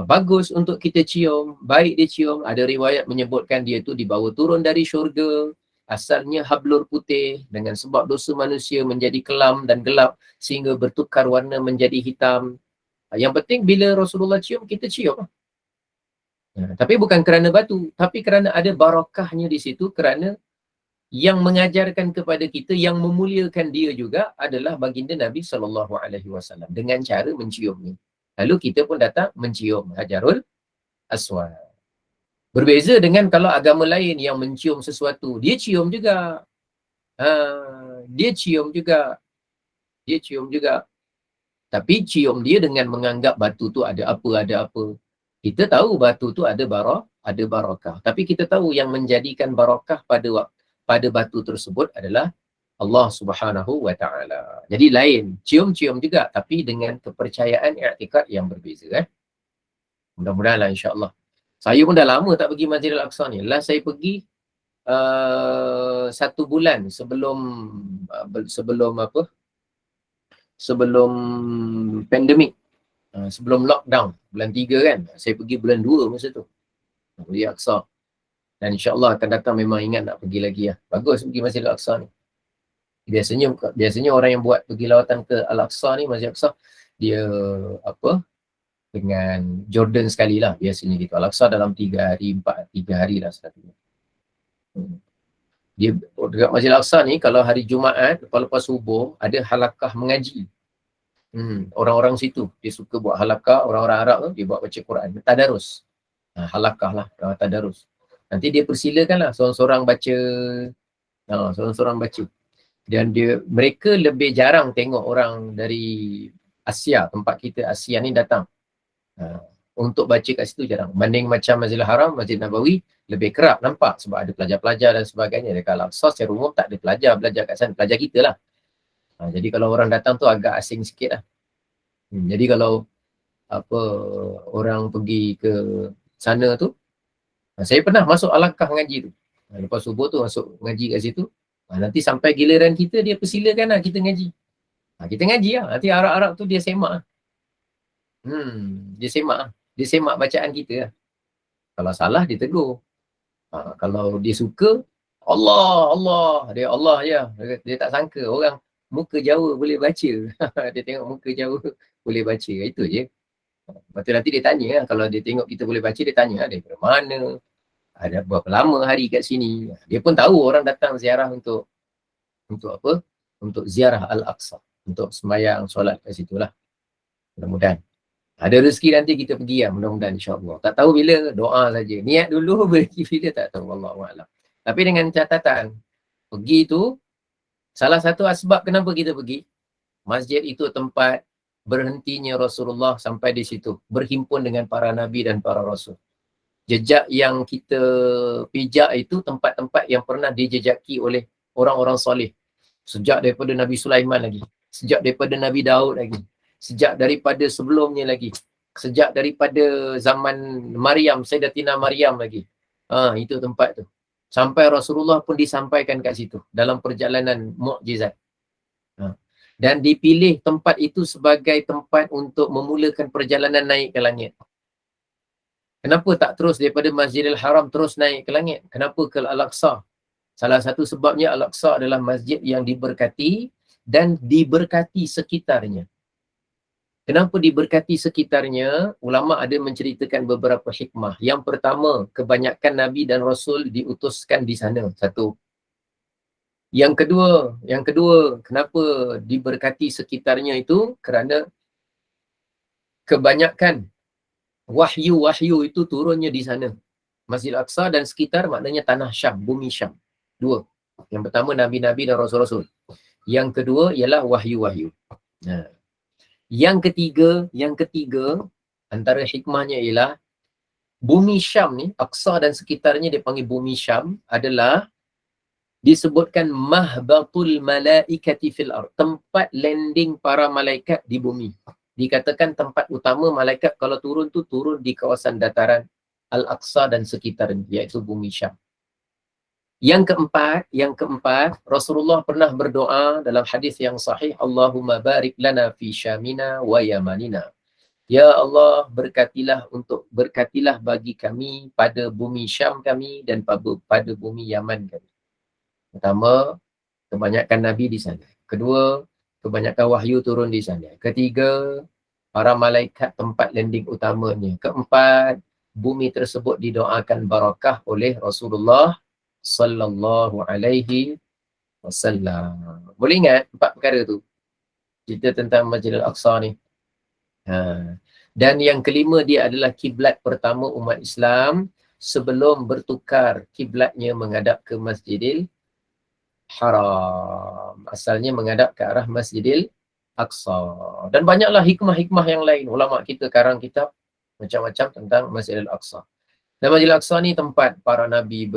bagus untuk kita cium, baik dicium. Ada riwayat menyebutkan dia tu dibawa turun dari syurga, asalnya hablur putih, dengan sebab dosa manusia menjadi kelam dan gelap sehingga bertukar warna menjadi hitam. Yang penting bila Rasulullah cium, kita cium. Tapi bukan kerana batu, tapi kerana ada barakahnya di situ, kerana yang mengajarkan kepada kita, yang memuliakan dia juga adalah baginda Nabi SAW dengan cara menciumnya. Lalu kita pun datang mencium Hajarul Aswad. Berbeza dengan kalau agama lain yang mencium sesuatu, dia cium juga. Dia cium juga. Tapi cium dia dengan menganggap batu tu ada apa. Kita tahu batu tu ada barakah. Tapi kita tahu yang menjadikan barakah pada batu tersebut adalah Allah Subhanahu wa ta'ala. Jadi lain, cium-cium juga tapi dengan kepercayaan i'tikad yang berbeza. Mudah-mudahan lah insya-Allah. Saya pun dah lama tak pergi Masjidil Aqsa ni. Last saya pergi 1 bulan sebelum pandemik. Sebelum lockdown, bulan 3 kan. Saya pergi bulan 2 masa tu. Masjidil Aqsa. Dan insya-Allah akan datang memang ingat nak pergi lagi lah. Bagus pergi Masjidil Aqsa ni. Biasanya orang yang buat pergi lawatan ke Al-Aqsa ni, Masjid Aqsa, dia dengan Jordan sekali lah biasanya gitu. Al-Aqsa dalam 3 hari lah selalunya. Dia dekat Masjid Al-Aqsa ni, kalau hari Jumaat lepas subuh ada halakah mengaji. Orang-orang situ dia suka buat halakah, orang-orang Arab tu dia buat baca Quran, tadarus. Halakah lah, tadarus. Nanti dia persilakan lah seorang-seorang baca. Dan mereka lebih jarang tengok orang dari Asia, tempat kita Asia ni datang untuk baca kat situ jarang. Banding macam Masjidil Haram, Masjid Nabawi lebih kerap nampak sebab ada pelajar-pelajar dan sebagainya. Dekat Al-Aqsa secara umum tak ada pelajar kat sana, pelajar kita lah. Jadi kalau orang datang tu agak asing sikit lah. Jadi kalau orang pergi ke sana tu, saya pernah masuk alakah ngaji tu. Lepas subuh tu masuk ngaji kat situ. Nanti sampai giliran kita, dia persilakan lah kita ngaji. Kita ngaji lah. Nanti Arab-Arab tu dia semak. Dia semak bacaan kita lah. Kalau salah dia tegur. Kalau dia suka, Allah. Dia Allah je. Dia tak sangka orang muka Jawa boleh baca. Dia tengok muka Jawa boleh baca. Itu je. Lepas tu nanti dia tanya lah. Kalau dia tengok kita boleh baca, dia tanya lah daripada mana. ada berapa lama hari kat sini. Dia pun tahu orang datang ziarah untuk apa? Untuk ziarah Al-Aqsa, untuk sembahyang, solat kat situ lah. Mudah-mudahan. Ada rezeki nanti kita pergi lah, mudah-mudahan insya-Allah. Tak tahu bila, doa saja. Niat dulu, pergi bila tak tahu, wallahualam. Tapi dengan catatan, pergi tu, salah satu asbab kenapa kita pergi, masjid itu tempat berhentinya Rasulullah sampai di situ. Berhimpun dengan para Nabi dan para Rasul. Jejak yang kita pijak itu tempat-tempat yang pernah dijejaki oleh orang-orang soleh. Sejak daripada Nabi Sulaiman lagi. Sejak daripada Nabi Daud lagi. Sejak daripada sebelumnya lagi. Sejak daripada zaman Maryam, Sayyidatina Maryam lagi. Itu tempat tu. Sampai Rasulullah pun disampaikan kat situ dalam perjalanan mukjizat. Dan dipilih tempat itu sebagai tempat untuk memulakan perjalanan naik ke langit. Kenapa tak terus daripada Masjidil Haram terus naik ke langit? Kenapa ke Al-Aqsa? Salah satu sebabnya Al-Aqsa adalah masjid yang diberkati dan diberkati sekitarnya. Kenapa diberkati sekitarnya? Ulama ada menceritakan beberapa hikmah. Yang pertama, kebanyakan Nabi dan Rasul diutuskan di sana. Satu. Yang kedua, kenapa diberkati sekitarnya itu? Kerana kebanyakan wahyu itu turunnya di sana. Masjid Al-Aqsa dan sekitar maknanya tanah Syam, bumi Syam. Dua. Yang pertama, Nabi-Nabi dan Rasul-Rasul. Yang kedua ialah wahyu-wahyu. Yang ketiga, antara hikmahnya ialah bumi Syam ni, Aqsa dan sekitarnya dipanggil bumi Syam, adalah disebutkan mahbatul malaikati fil ard, tempat landing para malaikat di bumi. Dikatakan tempat utama malaikat kalau turun tu turun di kawasan dataran Al-Aqsa dan sekitarnya, iaitu bumi Syam. Yang keempat, Rasulullah pernah berdoa dalam hadis yang sahih, Allahumma barik lana fi syamina wa yamanina. Ya Allah, berkatilah bagi kami pada bumi Syam kami dan pada bumi Yaman kami. Pertama, kebanyakan Nabi di sana. Kedua, kebanyakan wahyu turun di sana. Ketiga, para malaikat tempat landing utamanya. Keempat, bumi tersebut didoakan barakah oleh Rasulullah sallallahu alaihi wasallam. Boleh ingat 4 perkara tu? Cerita tentang Masjidil Aqsa ni. Dan yang kelima, dia adalah kiblat pertama umat Islam sebelum bertukar kiblatnya menghadap ke Masjidil Haram. Asalnya menghadap ke arah Masjidil Aqsa. Dan banyaklah hikmah-hikmah yang lain. Ulama kita karang kitab macam-macam tentang Masjidil Aqsa. Dan Masjidil Aqsa ni tempat para Nabi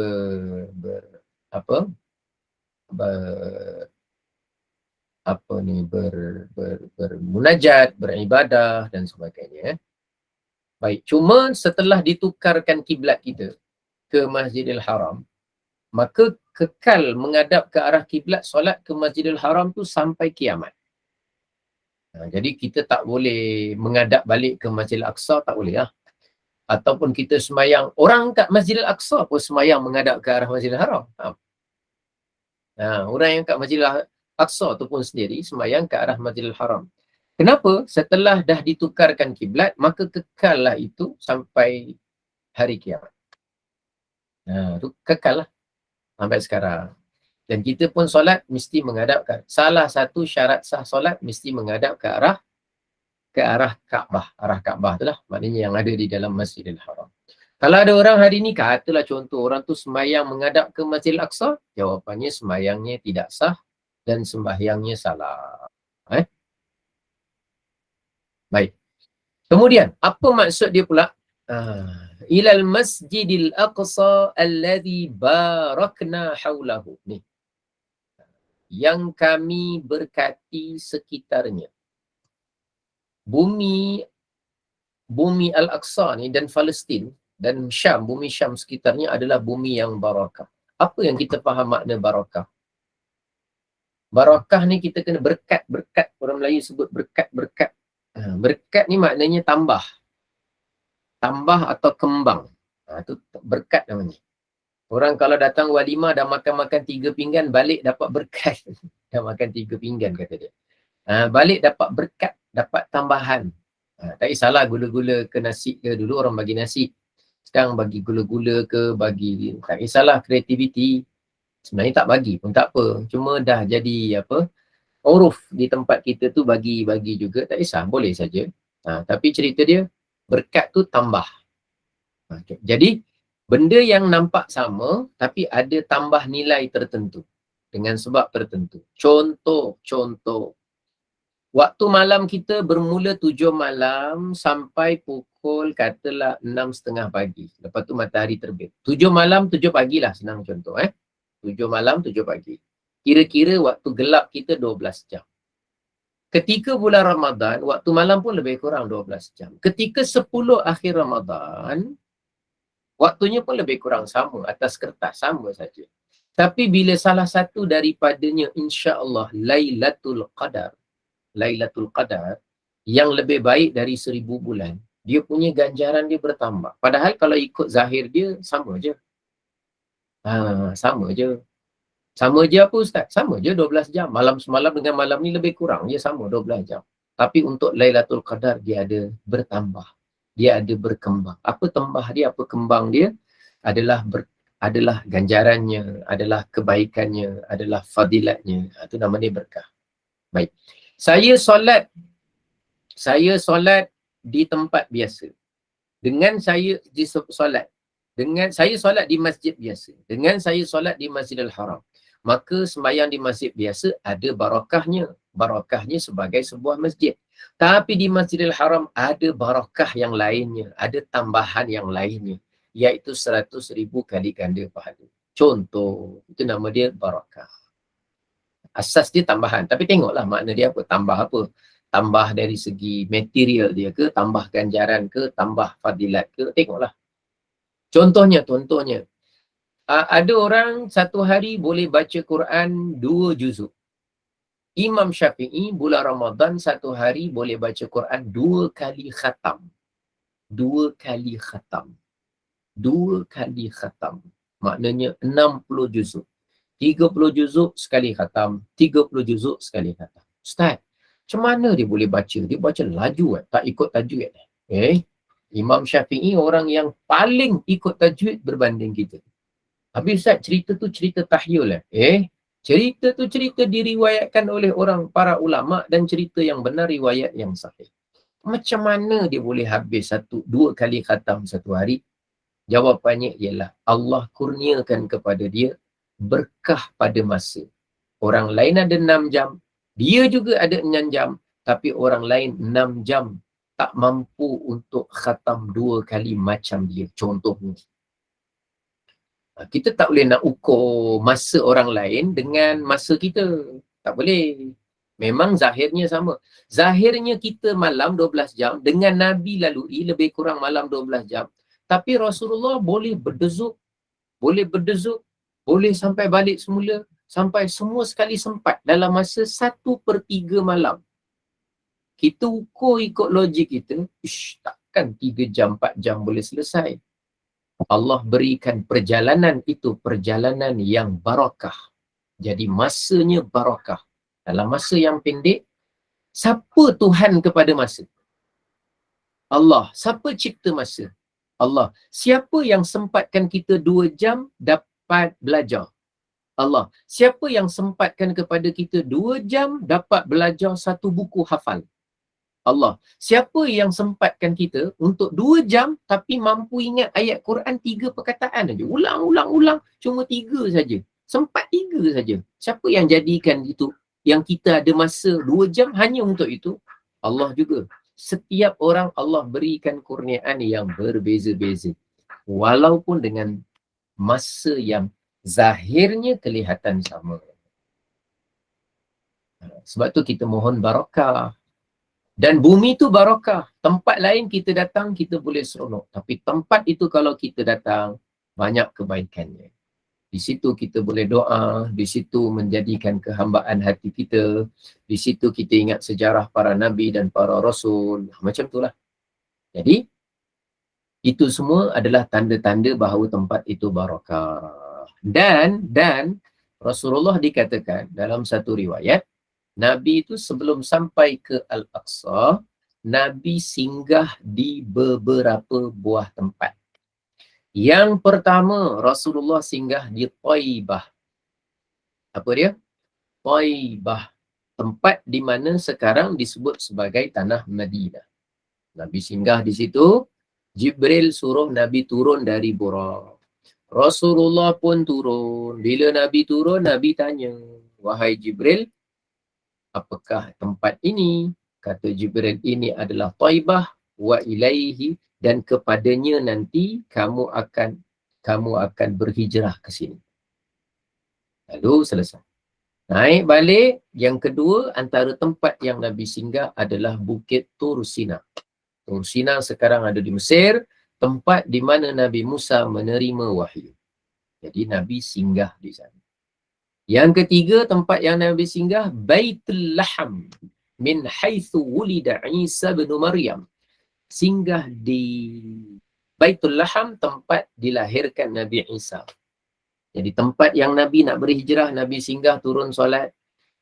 bermunajat, beribadah dan sebagainya. Baik, cuma setelah ditukarkan kiblat kita ke Masjidil Haram, maka kekal menghadap ke arah kiblat solat ke Masjidil Haram tu sampai kiamat. Jadi kita tak boleh menghadap balik ke Masjidil Aqsa, tak boleh lah. Ataupun kita semayang, orang kat Masjidil Aqsa pun semayang menghadap ke arah Masjidil Haram. Orang yang kat Masjidil Aqsa tu pun sendiri semayang ke arah Masjidil Haram. Kenapa? Setelah dah ditukarkan kiblat, maka kekallah itu sampai hari kiamat. Tu kekal lah sampai sekarang. Dan kita pun solat mesti menghadapkan. Salah satu syarat sah solat mesti menghadap ke arah Kaabah. Arah Kaabah tu lah. Maknanya yang ada di dalam Masjidil Haram. Kalau ada orang hari ni, katalah contoh orang tu sembahyang menghadap ke Masjidil Aqsa, jawapannya sembahyangnya tidak sah dan sembahyangnya salah. Baik. Kemudian, apa maksud dia pula? Ilal Masjidil Aqsa alladhi barakna haulahu. Ni. Yang kami berkati sekitarnya. Bumi Al-Aqsa ni dan Palestin dan Syam, bumi Syam sekitarnya adalah bumi yang barakah. Apa yang kita faham makna barakah? Barakah ni kita kena berkat. Orang Melayu sebut berkat. Berkat ni maknanya tambah atau kembang. Itu berkat namanya. Orang kalau datang walimah dah makan 3 pinggan, balik dapat berkat. Dah makan 3 pinggan kata dia. Balik dapat berkat, dapat tambahan. Tak kisahlah gula-gula ke nasi ke, dulu orang bagi nasi. Sekarang bagi gula-gula ke, bagi tak kisahlah kreativiti. Sebenarnya tak bagi pun tak apa. Cuma dah jadi apa, uruf di tempat kita tu bagi juga, tak kisah, boleh saja. Tapi cerita dia, berkat tu tambah. Okay. Jadi, benda yang nampak sama, tapi ada tambah nilai tertentu. Dengan sebab tertentu. Contoh. Waktu malam kita bermula 7 malam sampai pukul katalah 6:30 pagi. Lepas tu matahari terbit. 7 malam, 7 pagi lah, senang contoh. 7 malam, 7 pagi. Kira-kira waktu gelap kita 12 jam. Ketika bulan Ramadan, waktu malam pun lebih kurang 12 jam. Ketika 10 akhir Ramadan, waktunya pun lebih kurang sama, atas kertas sama saja. Tapi bila salah satu daripadanya insya-Allah Lailatul Qadar yang lebih baik dari 1000 bulan, dia punya ganjaran dia bertambah. Padahal kalau ikut zahir dia sama je. Sama je. Sama je apa Ustaz? Sama je 12 jam. Malam semalam dengan malam ni lebih kurang je sama 12 jam. Tapi untuk Lailatul Qadar dia ada bertambah. Dia ada berkembang. Apa tambah dia, apa kembang dia? Adalah ganjarannya, adalah kebaikannya, adalah fadilatnya. Itu nama dia berkah. Baik. Saya solat di tempat biasa. Saya solat di masjid biasa. Dengan saya solat di Masjidil Haram. Maka sembahyang di masjid biasa ada barakahnya. Barakahnya sebagai sebuah masjid. Tapi di Masjidil Haram ada barakah yang lainnya. Ada tambahan yang lainnya. Iaitu 100,000 kali ganda pahala. Contoh. Itu nama dia barakah. Asas dia tambahan. Tapi tengoklah makna dia apa. Tambah apa. Tambah dari segi material dia ke, tambah ganjaran ke, tambah fadilat ke. Tengoklah. Contohnya. Ada orang satu hari boleh baca Quran 2 juzuk. Imam Syafi'i bulan Ramadan satu hari boleh baca Quran 2 kali khatam. 2 kali khatam. 2 kali khatam. Maknanya 60 juzuk. 30 juzuk sekali khatam, 30 juzuk sekali khatam. Ustaz, macam mana dia boleh baca? Dia baca laju tak ikut tajwid. Imam Syafi'i orang yang paling ikut tajwid berbanding kita. Habis Ustaz, cerita tu cerita tahyul cerita tu cerita diriwayatkan oleh orang para ulama dan cerita yang benar, riwayat yang sahih. Macam mana dia boleh habis 2 kali khatam satu hari? Jawapannya ialah Allah kurniakan kepada dia berkah pada masa. Orang lain ada 6 jam, dia juga ada 6 jam, tapi orang lain 6 jam tak mampu untuk khatam 2 kali macam dia. Contohnya. Kita tak boleh nak ukur masa orang lain dengan masa kita. Tak boleh. Memang zahirnya sama. Zahirnya kita malam 12 jam, dengan Nabi lalui lebih kurang malam 12 jam. Tapi Rasulullah boleh berdezuk, boleh sampai balik semula, sampai semua sekali sempat dalam masa 1/3 malam. Kita ukur ikut logik kita, takkan 3 jam, 4 jam boleh selesai. Allah berikan perjalanan itu, perjalanan yang barakah. Jadi masanya barakah. Dalam masa yang pendek, siapa Tuhan kepada masa? Allah. Siapa cipta masa? Allah. Siapa yang sempatkan kita 2 jam dapat belajar? Allah. Siapa yang sempatkan kepada kita 2 jam dapat belajar 1 buku hafal? Allah. Siapa yang sempatkan kita untuk 2 jam tapi mampu ingat ayat Quran 3 perkataan saja. Ulang. Cuma 3 saja. Sempat 3 saja. Siapa yang jadikan itu? Yang kita ada masa 2 jam hanya untuk itu? Allah juga. Setiap orang Allah berikan kurniaan yang berbeza-beza. Walaupun dengan masa yang zahirnya kelihatan sama. Sebab tu kita mohon barakah. Dan bumi tu barakah. Tempat lain kita datang, kita boleh seronok. Tapi tempat itu kalau kita datang, banyak kebaikannya. Di situ kita boleh doa, di situ menjadikan kehambaan hati kita, di situ kita ingat sejarah para Nabi dan para Rasul. Macam itulah. Jadi, itu semua adalah tanda-tanda bahawa tempat itu barakah. Dan Rasulullah dikatakan dalam satu riwayat, Nabi itu sebelum sampai ke Al-Aqsa, Nabi singgah di beberapa buah tempat. Yang pertama, Rasulullah singgah di Taibah. Apa dia? Taibah. Tempat di mana sekarang disebut sebagai tanah Madinah. Nabi singgah di situ. Jibril suruh Nabi turun dari Buraq. Rasulullah pun turun. Bila Nabi turun, Nabi tanya, wahai Jibril, apakah tempat ini? Kata Jibril, ini adalah Taibah wa ilaihi, dan kepadanya nanti kamu akan berhijrah ke sini. Lalu selesai. Naik balik, yang kedua antara tempat yang Nabi singgah adalah Bukit Tur Sina. Tur Sina sekarang ada di Mesir, tempat di mana Nabi Musa menerima wahyu. Jadi Nabi singgah di sana. Yang ketiga tempat yang Nabi singgah, Baitul Laham, min haitsu wulida Isa bin Maryam. Singgah di Baitul Laham, tempat dilahirkan Nabi Isa. Jadi tempat yang Nabi nak berhijrah, Nabi singgah turun solat.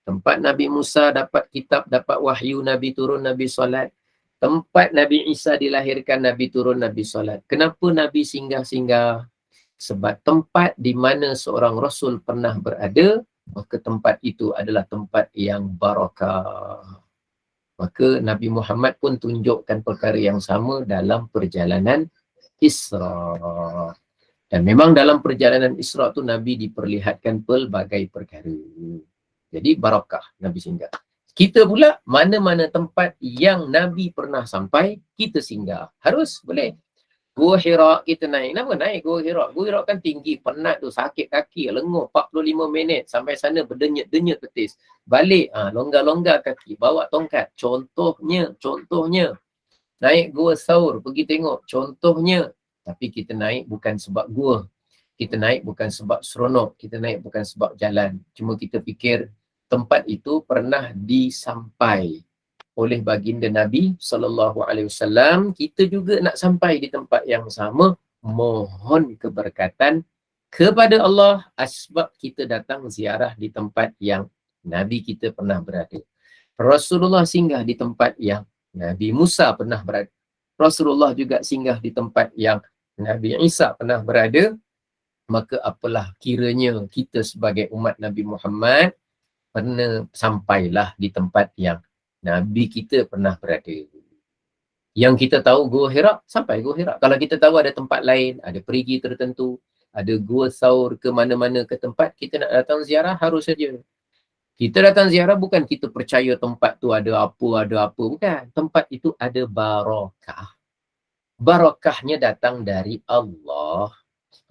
Tempat Nabi Musa dapat kitab, dapat wahyu, Nabi turun, Nabi solat. Tempat Nabi Isa dilahirkan, Nabi turun, Nabi solat. Kenapa Nabi singgah-singgah? Sebab tempat di mana seorang Rasul pernah berada, maka tempat itu adalah tempat yang barakah. Maka Nabi Muhammad pun tunjukkan perkara yang sama dalam perjalanan Isra. Dan memang dalam perjalanan Isra tu Nabi diperlihatkan pelbagai perkara. Jadi barakah Nabi singgah. Kita pula mana-mana tempat yang Nabi pernah sampai, kita singgah. Harus, boleh. Gua Hira kita naik. Kenapa naik Gua Hira? Gua Hira kan tinggi, penat tu, sakit kaki, lenguh 45 minit. Sampai sana berdenyut-denyut betis. Balik, longgar-longgar kaki, bawa tongkat. Contohnya. Naik Gua Saur, pergi tengok. Contohnya. Tapi kita naik bukan sebab gua. Kita naik bukan sebab seronok. Kita naik bukan sebab jalan. Cuma kita fikir tempat itu pernah disampai oleh baginda Nabi SAW. Kita juga nak sampai di tempat yang sama. Mohon keberkatan kepada Allah sebab kita datang ziarah di tempat yang Nabi kita pernah berada. Rasulullah singgah di tempat yang Nabi Musa pernah berada. Rasulullah juga singgah di tempat yang Nabi Isa pernah berada. Maka apalah kiranya kita sebagai umat Nabi Muhammad pernah sampailah di tempat yang Nabi kita pernah berada. Yang kita tahu Gua Hira, sampai Gua Hira. Kalau kita tahu ada tempat lain, ada perigi tertentu, ada Gua Saur, ke mana-mana ke tempat, kita nak datang ziarah harus saja. Kita datang ziarah bukan kita percaya tempat tu ada apa. Bukan. Tempat itu ada barakah. Barakahnya datang dari Allah.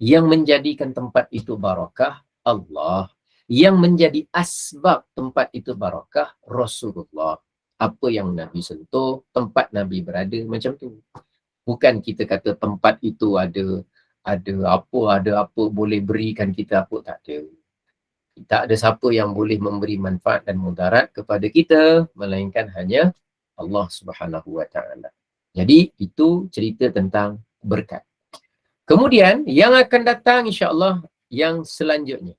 Yang menjadikan tempat itu barakah, Allah. Yang menjadi asbab tempat itu barakah, Rasulullah. Apa yang Nabi sentuh, tempat Nabi berada, macam tu. Bukan kita kata tempat itu ada apa, boleh berikan kita apa, tak ada. Tak ada siapa yang boleh memberi manfaat dan mudarat kepada kita, melainkan hanya Allah Subhanahu Wa Taala. Jadi itu cerita tentang berkat. Kemudian yang akan datang insya-Allah yang selanjutnya,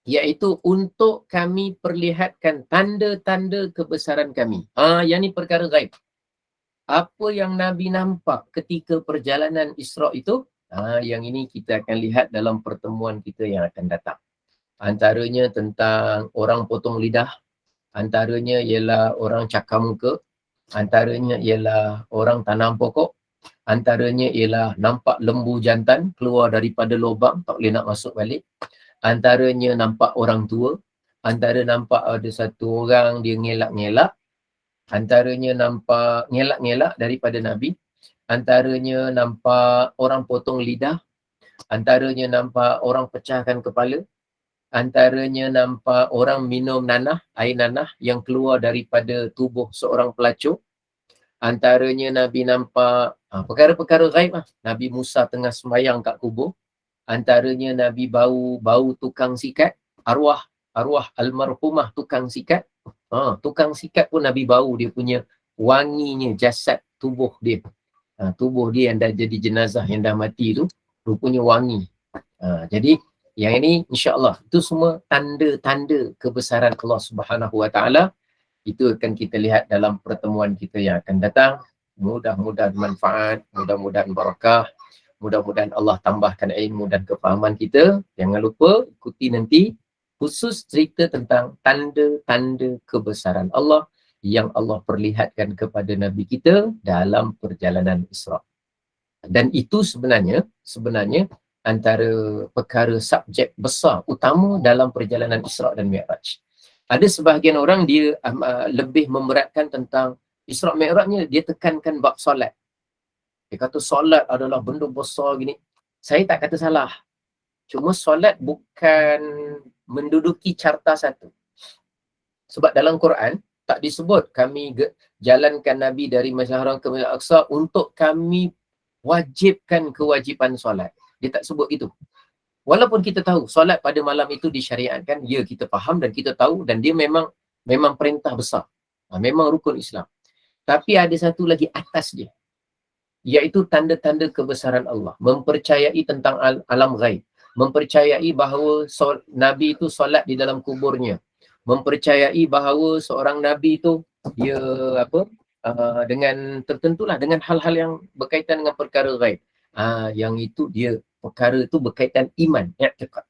iaitu untuk kami perlihatkan tanda-tanda kebesaran kami. Yang ni perkara gaib. Apa yang Nabi nampak ketika perjalanan Isra itu, yang ini kita akan lihat dalam pertemuan kita yang akan datang. Antaranya tentang orang potong lidah, antaranya ialah orang cakar muka, antaranya ialah orang tanam pokok, antaranya ialah nampak lembu jantan keluar daripada lubang, tak boleh nak masuk balik. Antaranya nampak orang tua, antara nampak ada satu orang dia ngelak-ngelak, antaranya nampak ngelak-ngelak daripada Nabi, antaranya nampak orang potong lidah, antaranya nampak orang pecahkan kepala, antaranya nampak orang minum nanah, air nanah yang keluar daripada tubuh seorang pelacur. Antaranya Nabi nampak perkara-perkara gaib lah. Nabi Musa tengah sembahyang kat kubur. Antaranya Nabi bau tukang sikat, arwah almarhumah tukang sikat. Tukang sikat pun Nabi bau dia punya wanginya jasad tubuh dia. Tubuh dia yang dah jadi jenazah, yang dah mati tu rupanya wangi. Jadi yang ini insya-Allah itu semua tanda-tanda kebesaran Allah Subhanahu Wa Taala. Itu akan kita lihat dalam pertemuan kita yang akan datang. Mudah-mudahan manfaat, mudah-mudahan barakah. Mudah-mudahan Allah tambahkan ilmu dan kefahaman kita. Jangan lupa ikuti nanti khusus cerita tentang tanda-tanda kebesaran Allah yang Allah perlihatkan kepada Nabi kita dalam perjalanan Isra. Dan itu sebenarnya antara perkara subjek besar utama dalam perjalanan Isra dan Mi'raj. Ada sebahagian orang dia lebih memberatkan tentang Isra Mi'rajnya, dia tekankan bab solat. Dia kata solat adalah benda besar gini. Saya tak kata salah. Cuma solat bukan menduduki carta satu. Sebab dalam Quran tak disebut kami jalankan Nabi dari Masjidil Haram ke Masjidil Aqsa untuk kami wajibkan kewajipan solat. Dia tak sebut itu. Walaupun kita tahu solat pada malam itu disyariatkan, ya kita faham dan kita tahu dan dia memang perintah besar. Memang rukun Islam. Tapi ada satu lagi atas dia, iaitu tanda-tanda kebesaran Allah. Mempercayai tentang alam ghaib. Mempercayai bahawa Nabi itu solat di dalam kuburnya. Mempercayai bahawa seorang Nabi itu dia dengan tertentulah dengan hal-hal yang berkaitan dengan perkara ghaib. Yang itu dia perkara itu berkaitan iman, i'tiqad.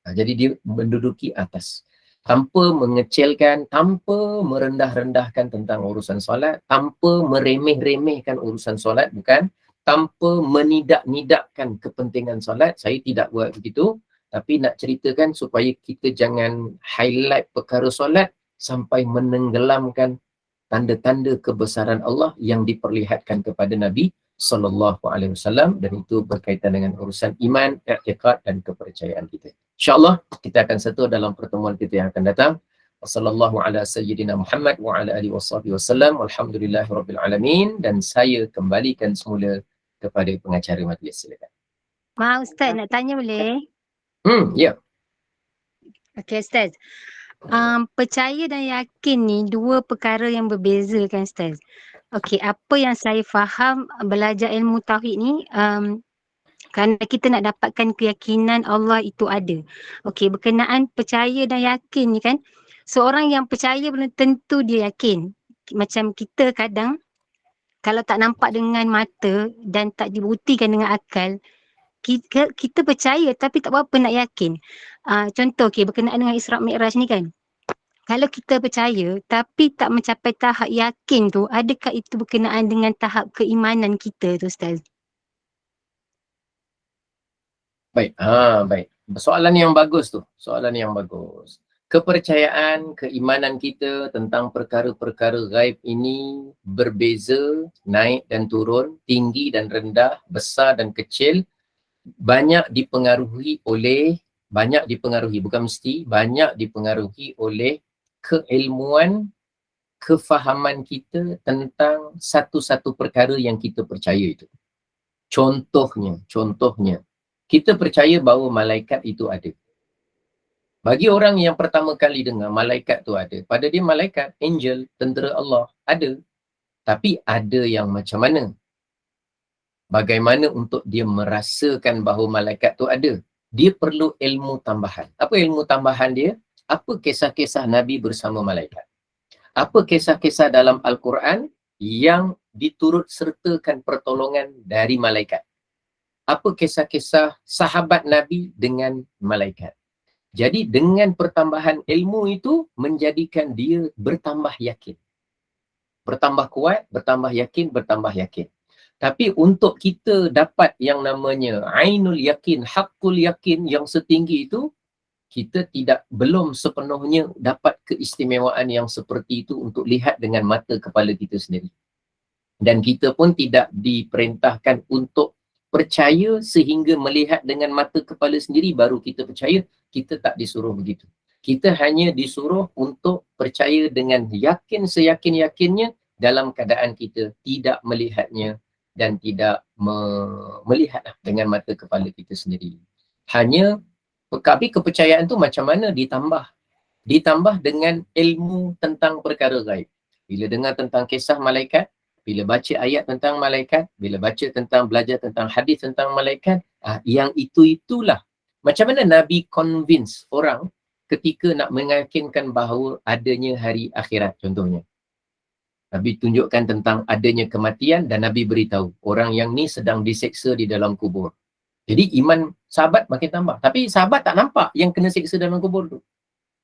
Jadi dia menduduki atas. Tanpa mengecilkan, tanpa merendah-rendahkan tentang urusan solat, tanpa meremeh-remehkan urusan solat, bukan, tanpa menidak-nidakkan kepentingan solat. Saya tidak buat begitu, tapi nak ceritakan supaya kita jangan highlight perkara solat sampai menenggelamkan tanda-tanda kebesaran Allah yang diperlihatkan kepada Nabi sallallahu alaihi wasallam, dan itu berkaitan dengan urusan iman, i'tiqad dan kepercayaan kita. InsyaAllah kita akan sentuh dalam pertemuan kita yang akan datang. Wassallallahu ala sayyidina Muhammad wa ala alihi washabihi wasallam. Walhamdulillahirabbil alamin. Dan saya kembalikan semula kepada pengacara majlis. Silakan. Maaf Ustaz, nak tanya boleh? Ya. Okey Ustaz. Percaya dan yakin ni dua perkara yang berbeza kan Ustaz? Okey, apa yang saya faham belajar ilmu tauhid ni, kerana kita nak dapatkan keyakinan Allah itu ada. Okey, berkenaan percaya dan yakin ni kan, seorang yang percaya belum tentu dia yakin. Macam kita kadang kalau tak nampak dengan mata dan tak dibuktikan dengan akal, kita percaya tapi tak berapa nak yakin. Contoh berkenaan dengan Isra Mi'raj ni kan, kalau kita percaya tapi tak mencapai tahap yakin tu, adakah itu berkenaan dengan tahap keimanan kita tu Ustaz? Baik, baik. Soalan yang bagus tu, soalan yang bagus. Kepercayaan, keimanan kita tentang perkara-perkara gaib ini berbeza, naik dan turun, tinggi dan rendah, besar dan kecil, banyak dipengaruhi, bukan mesti, banyak dipengaruhi oleh keilmuan, kefahaman kita tentang satu-satu perkara yang kita percaya itu. Contohnya, kita percaya bahawa malaikat itu ada. Bagi orang yang pertama kali dengar malaikat tu ada, pada dia malaikat, angel, tentera Allah, ada. Tapi ada yang macam mana? Bagaimana untuk dia merasakan bahawa malaikat tu ada? Dia perlu ilmu tambahan. Apa ilmu tambahan dia? Apa kisah-kisah Nabi bersama malaikat? Apa kisah-kisah dalam Al-Quran yang diturut sertakan pertolongan dari malaikat? Apa kisah-kisah sahabat Nabi dengan malaikat? Jadi dengan pertambahan ilmu itu menjadikan dia bertambah yakin. Bertambah kuat, bertambah yakin. Tapi untuk kita dapat yang namanya ainul yakin, haqqul yakin yang setinggi itu, kita belum sepenuhnya dapat keistimewaan yang seperti itu untuk lihat dengan mata kepala kita sendiri. Dan kita pun tidak diperintahkan untuk percaya sehingga melihat dengan mata kepala sendiri baru kita percaya. Kita tak disuruh begitu. Kita hanya disuruh untuk percaya dengan yakin seyakin-yakinnya dalam keadaan kita tidak melihatnya dan tidak melihat dengan mata kepala kita sendiri. Tapi kepercayaan tu macam mana ditambah dengan ilmu tentang perkara gaib. Bila dengar tentang kisah malaikat, bila baca ayat tentang malaikat, bila belajar tentang hadis tentang malaikat, yang itulah. Macam mana Nabi convince orang ketika nak meyakinkan bahawa adanya hari akhirat contohnya. Nabi tunjukkan tentang adanya kematian dan Nabi beritahu orang yang ni sedang diseksa di dalam kubur. Jadi iman sahabat makin tambah. Tapi sahabat tak nampak yang kena seksa dalam kubur tu.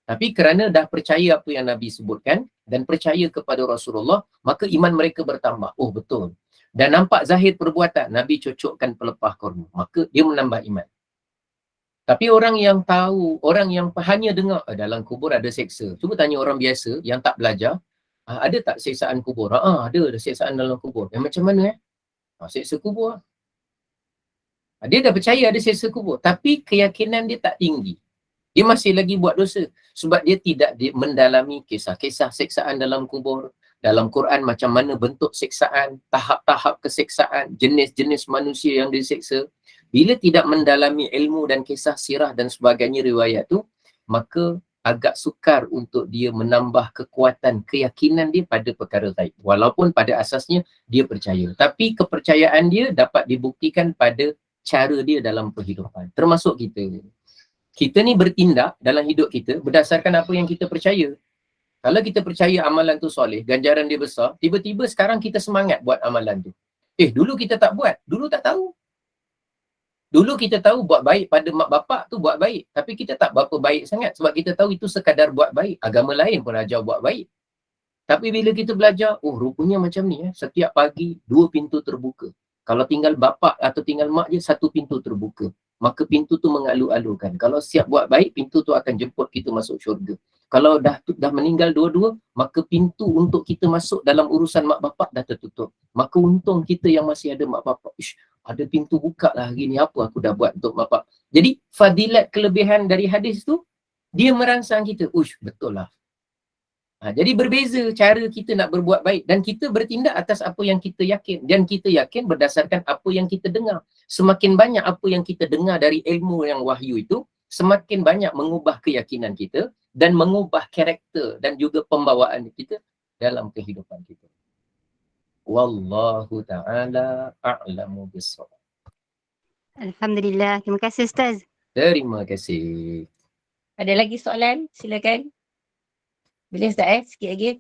Tapi kerana dah percaya apa yang Nabi sebutkan dan percaya kepada Rasulullah, maka iman mereka bertambah. Oh betul. Dan nampak zahir perbuatan, Nabi cocokkan pelepah korma. Maka dia menambah iman. Tapi orang yang tahu, orang yang hanya dengar dalam kubur ada seksa. Cuba tanya orang biasa yang tak belajar, ada tak seksaan kubur? Ada seksaan dalam kubur. Yang macam mana seksa kubur. Dia dah percaya ada seksa kubur. Tapi keyakinan dia tak tinggi. Dia masih lagi buat dosa. Sebab dia tidak mendalami kisah-kisah seksaan dalam kubur. Dalam Quran macam mana bentuk seksaan, tahap-tahap keseksaan, jenis-jenis manusia yang diseksa. Bila tidak mendalami ilmu dan kisah sirah dan sebagainya riwayat tu, maka agak sukar untuk dia menambah kekuatan keyakinan dia pada perkara gaib. Walaupun pada asasnya dia percaya. Tapi kepercayaan dia dapat dibuktikan pada cara dia dalam kehidupan. Termasuk kita. Kita ni bertindak dalam hidup kita berdasarkan apa yang kita percaya. Kalau kita percaya amalan tu soleh, ganjaran dia besar, tiba-tiba sekarang kita semangat buat amalan tu. Dulu kita tak buat. Dulu tak tahu. Dulu kita tahu buat baik pada mak bapak tu buat baik. Tapi kita tak berapa baik sangat sebab kita tahu itu sekadar buat baik. Agama lain pun ajar buat baik. Tapi bila kita belajar, rupanya macam ni. Setiap pagi, 2 pintu terbuka. Kalau tinggal bapak atau tinggal mak je, 1 pintu terbuka. Maka pintu tu mengalu-alukan. Kalau siap buat baik, pintu tu akan jemput kita masuk syurga. Kalau dah meninggal dua-dua, maka pintu untuk kita masuk dalam urusan mak bapak dah tertutup. Maka untung kita yang masih ada mak bapak. Ada pintu buka lah hari ni, apa aku dah buat untuk mak bapak. Jadi fadilat kelebihan dari hadis tu, dia merangsang kita, betul lah. Jadi berbeza cara kita nak berbuat baik dan kita bertindak atas apa yang kita yakin dan kita yakin berdasarkan apa yang kita dengar. Semakin banyak apa yang kita dengar dari ilmu yang wahyu itu, semakin banyak mengubah keyakinan kita dan mengubah karakter dan juga pembawaan kita dalam kehidupan kita. Wallahu ta'ala a'lamu bissawab. Alhamdulillah. Terima kasih Ustaz. Terima kasih. Ada lagi soalan? Silakan. Boleh Ustaz sikit lagi?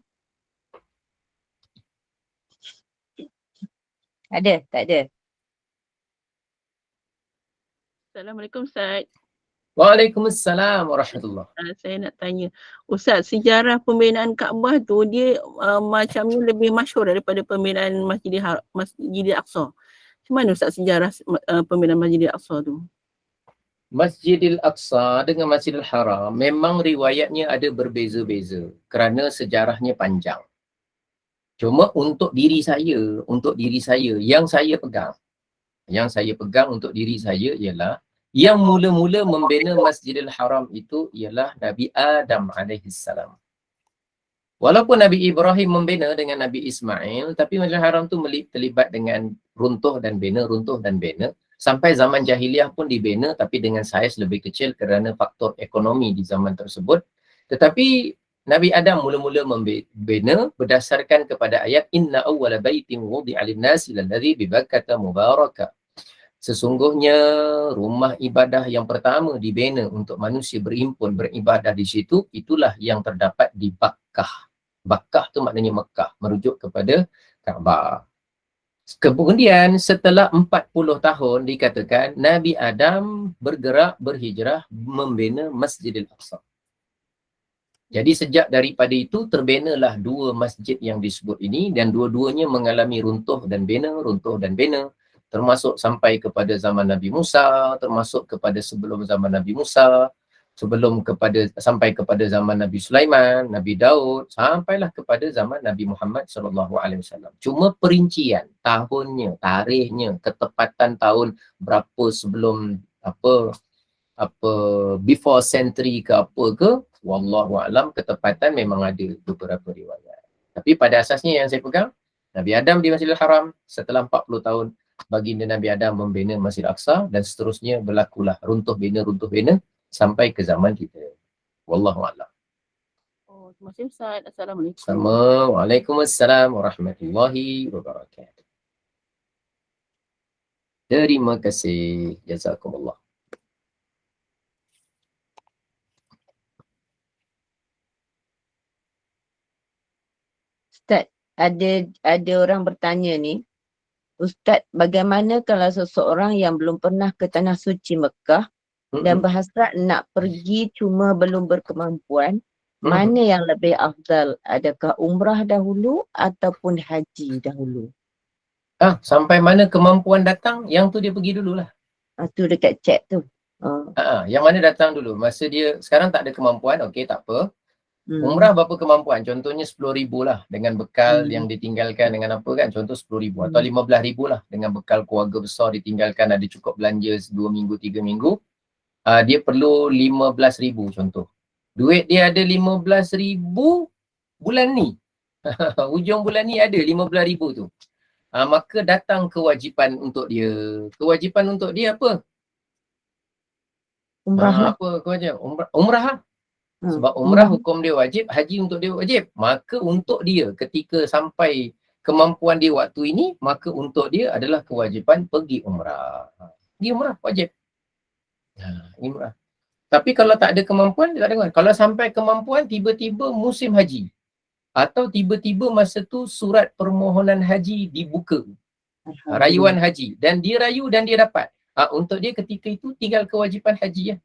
Ada? Tak ada? Assalamualaikum Ustaz. Waalaikumsalam warahmatullahi. Saya nak tanya, Ustaz, sejarah pembinaan Kaabah tu dia macamnya lebih masyhur daripada pembinaan Masjidil Aqsa. Macam mana Ustaz sejarah pembinaan Masjidil Aqsa tu? Masjidil Aqsa dengan Masjidil Haram memang riwayatnya ada berbeza-beza kerana sejarahnya panjang. Cuma untuk diri saya yang saya pegang untuk diri saya ialah yang mula-mula membina Masjidil Haram itu ialah Nabi Adam alaihissalam. Walaupun Nabi Ibrahim membina dengan Nabi Ismail, tapi Masjidil Haram tu terlibat dengan runtuh dan bina. Sampai zaman jahiliah pun dibina tapi dengan saiz lebih kecil kerana faktor ekonomi di zaman tersebut. Tetapi Nabi Adam mula-mula membina berdasarkan kepada ayat Inna awwala baitin wudi'a lin-nasi lalladzi bi Bakkah mubarakah. Sesungguhnya rumah ibadah yang pertama dibina untuk manusia berhimpun beribadah di situ, itulah yang terdapat di Bakkah. Bakkah tu maknanya Mekah, merujuk kepada Kaabah. Kemudian setelah 40 tahun dikatakan Nabi Adam berhijrah membina Masjidil Aqsa. Jadi sejak daripada itu terbinalah 2 masjid yang disebut ini dan dua-duanya mengalami runtuh dan bina. Termasuk sampai kepada zaman Nabi Musa, termasuk kepada sebelum zaman Nabi Musa, sampai kepada zaman Nabi Sulaiman, Nabi Daud, sampailah kepada zaman Nabi Muhammad SAW. Cuma perincian tahunnya, tarikhnya, ketepatan tahun berapa sebelum before century ke apa ke, wallahu a'lam, ketepatan memang ada beberapa riwayat. Tapi pada asasnya yang saya pegang, Nabi Adam di Masjidil Haram, setelah 40 tahun baginda Nabi Adam membina Masjidil Aqsa dan seterusnya berlakulah runtuh bina sampai ke zaman kita. Wallahu a'lam. Terima kasih Ustaz. Assalamualaikum. Waalaikumsalam warahmatullahi wabarakatuh. Terima kasih. Jazakumullah. Ustaz, ada orang bertanya ni, Ustaz, bagaimana kalau seseorang yang belum pernah ke Tanah Suci Mekah dan berhasrat nak pergi cuma belum berkemampuan, mana yang lebih afdal? Adakah umrah dahulu ataupun haji dahulu? Sampai mana kemampuan datang, yang tu dia pergi dululah. Tu dekat chat tu. Yang mana datang dulu. Masa dia sekarang tak ada kemampuan, okey tak apa. Umrah berapa kemampuan? Contohnya 10,000 lah dengan bekal yang ditinggalkan dengan apa kan? Contoh 10,000 atau 15,000 lah dengan bekal keluarga besar ditinggalkan, ada cukup belanja 2 minggu, 3 minggu. Dia perlu 15,000 contoh. Duit dia ada 15,000 bulan ni. Hujung bulan ni ada 15,000 tu. Maka datang kewajipan untuk dia. Kewajipan untuk dia apa? Umrah lah. Apa kewajipan? Umrah lah. Sebab umrah hukum dia wajib, haji untuk dia wajib. Maka untuk dia ketika sampai kemampuan dia waktu ini, maka untuk dia adalah kewajipan pergi umrah. Pergi umrah wajib. Umrah. Tapi kalau tak ada kemampuan, dia tak ada kemampuan. Kalau sampai kemampuan, tiba-tiba musim haji. Atau tiba-tiba masa tu surat permohonan haji dibuka. Rayuan haji. Dan dia rayu dan dia dapat. Untuk dia ketika itu tinggal kewajipan haji ya.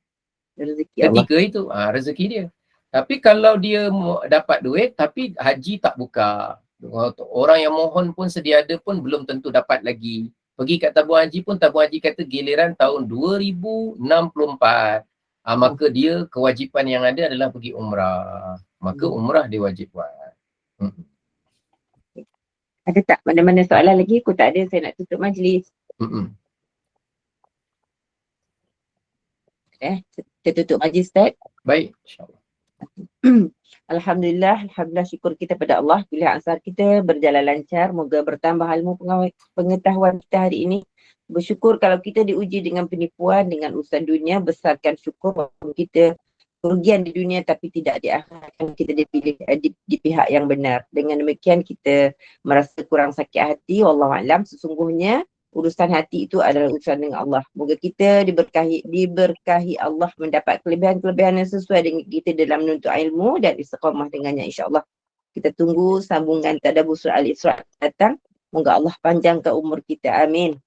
Ketika itu rezeki dia. Tapi kalau dia dapat duit tapi haji tak buka, orang yang mohon pun sedia ada pun belum tentu dapat lagi. Pergi kat tabung haji pun tabung haji kata giliran tahun 2064. Maka dia kewajipan yang ada adalah pergi umrah. Maka umrah dia wajib buat. Ada tak mana-mana soalan lagi? Aku tak ada, saya nak tutup majlis. Kita tutup majlis, Ustaz. Baik, insyaAllah. Alhamdulillah syukur kita pada Allah. Kuliah Ansar kita berjalan lancar. Moga bertambah ilmu pengetahuan kita hari ini. Bersyukur kalau kita diuji dengan penipuan, dengan urusan dunia, besarkan syukur kita kerugian di dunia tapi tidak di akhirat, kita dipilih di pihak yang benar. Dengan demikian kita merasa kurang sakit hati. Wallahualam, sesungguhnya urusan hati itu adalah urusan dengan Allah. Moga kita diberkahi Allah mendapat kelebihan-kelebihan yang sesuai dengan kita dalam menuntut ilmu dan istiqamah dengannya, insya-Allah. Kita tunggu sambungan tadabbur surah Al-Isra datang. Moga Allah panjangkan umur kita. Amin.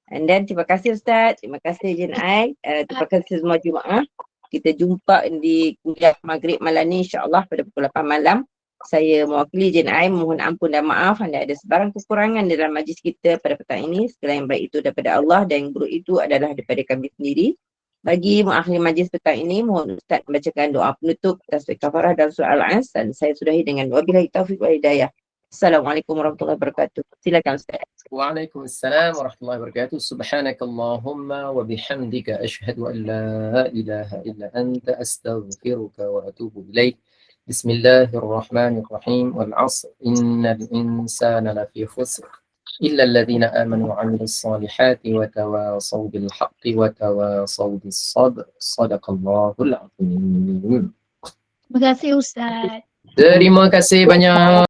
And then terima kasih Ustaz, terima kasih Jen Ai, terima kasih semua jemaah. Kita jumpa di kuliah maghrib malam ni, insya-Allah pada pukul 8 malam. Saya mewakili Jen Ai mohon ampun dan maaf anda ada sebarang kekurangan dalam majlis kita pada petang ini. Segala yang baik itu daripada Allah dan yang buruk itu adalah daripada kami sendiri. Bagi mengakhiri majlis petang ini, mohon Ustaz membacakan doa penutup tasbih kafarah dan surah Al-As dan saya sudahi dengan wabillahi taufiq wal hidayah. Assalamualaikum warahmatullahi wabarakatuh. Silakan Ustaz. Waalaikumsalam warahmatullahi wabarakatuh. Subhanakallahumma wa bihamdika asyhadu an la ilaha illa anta astaghfiruka wa atubu ilaik. Bismillahirrahmanirrahim. Wal 'asr innal insana lafi khusr illa alladhina amanu wa 'amilus solihati wa tawasaw bil haqqi wa tawasaw bis sabr. Shadaqallahul 'azim. Terima kasih Ustaz. Terima kasih banyak.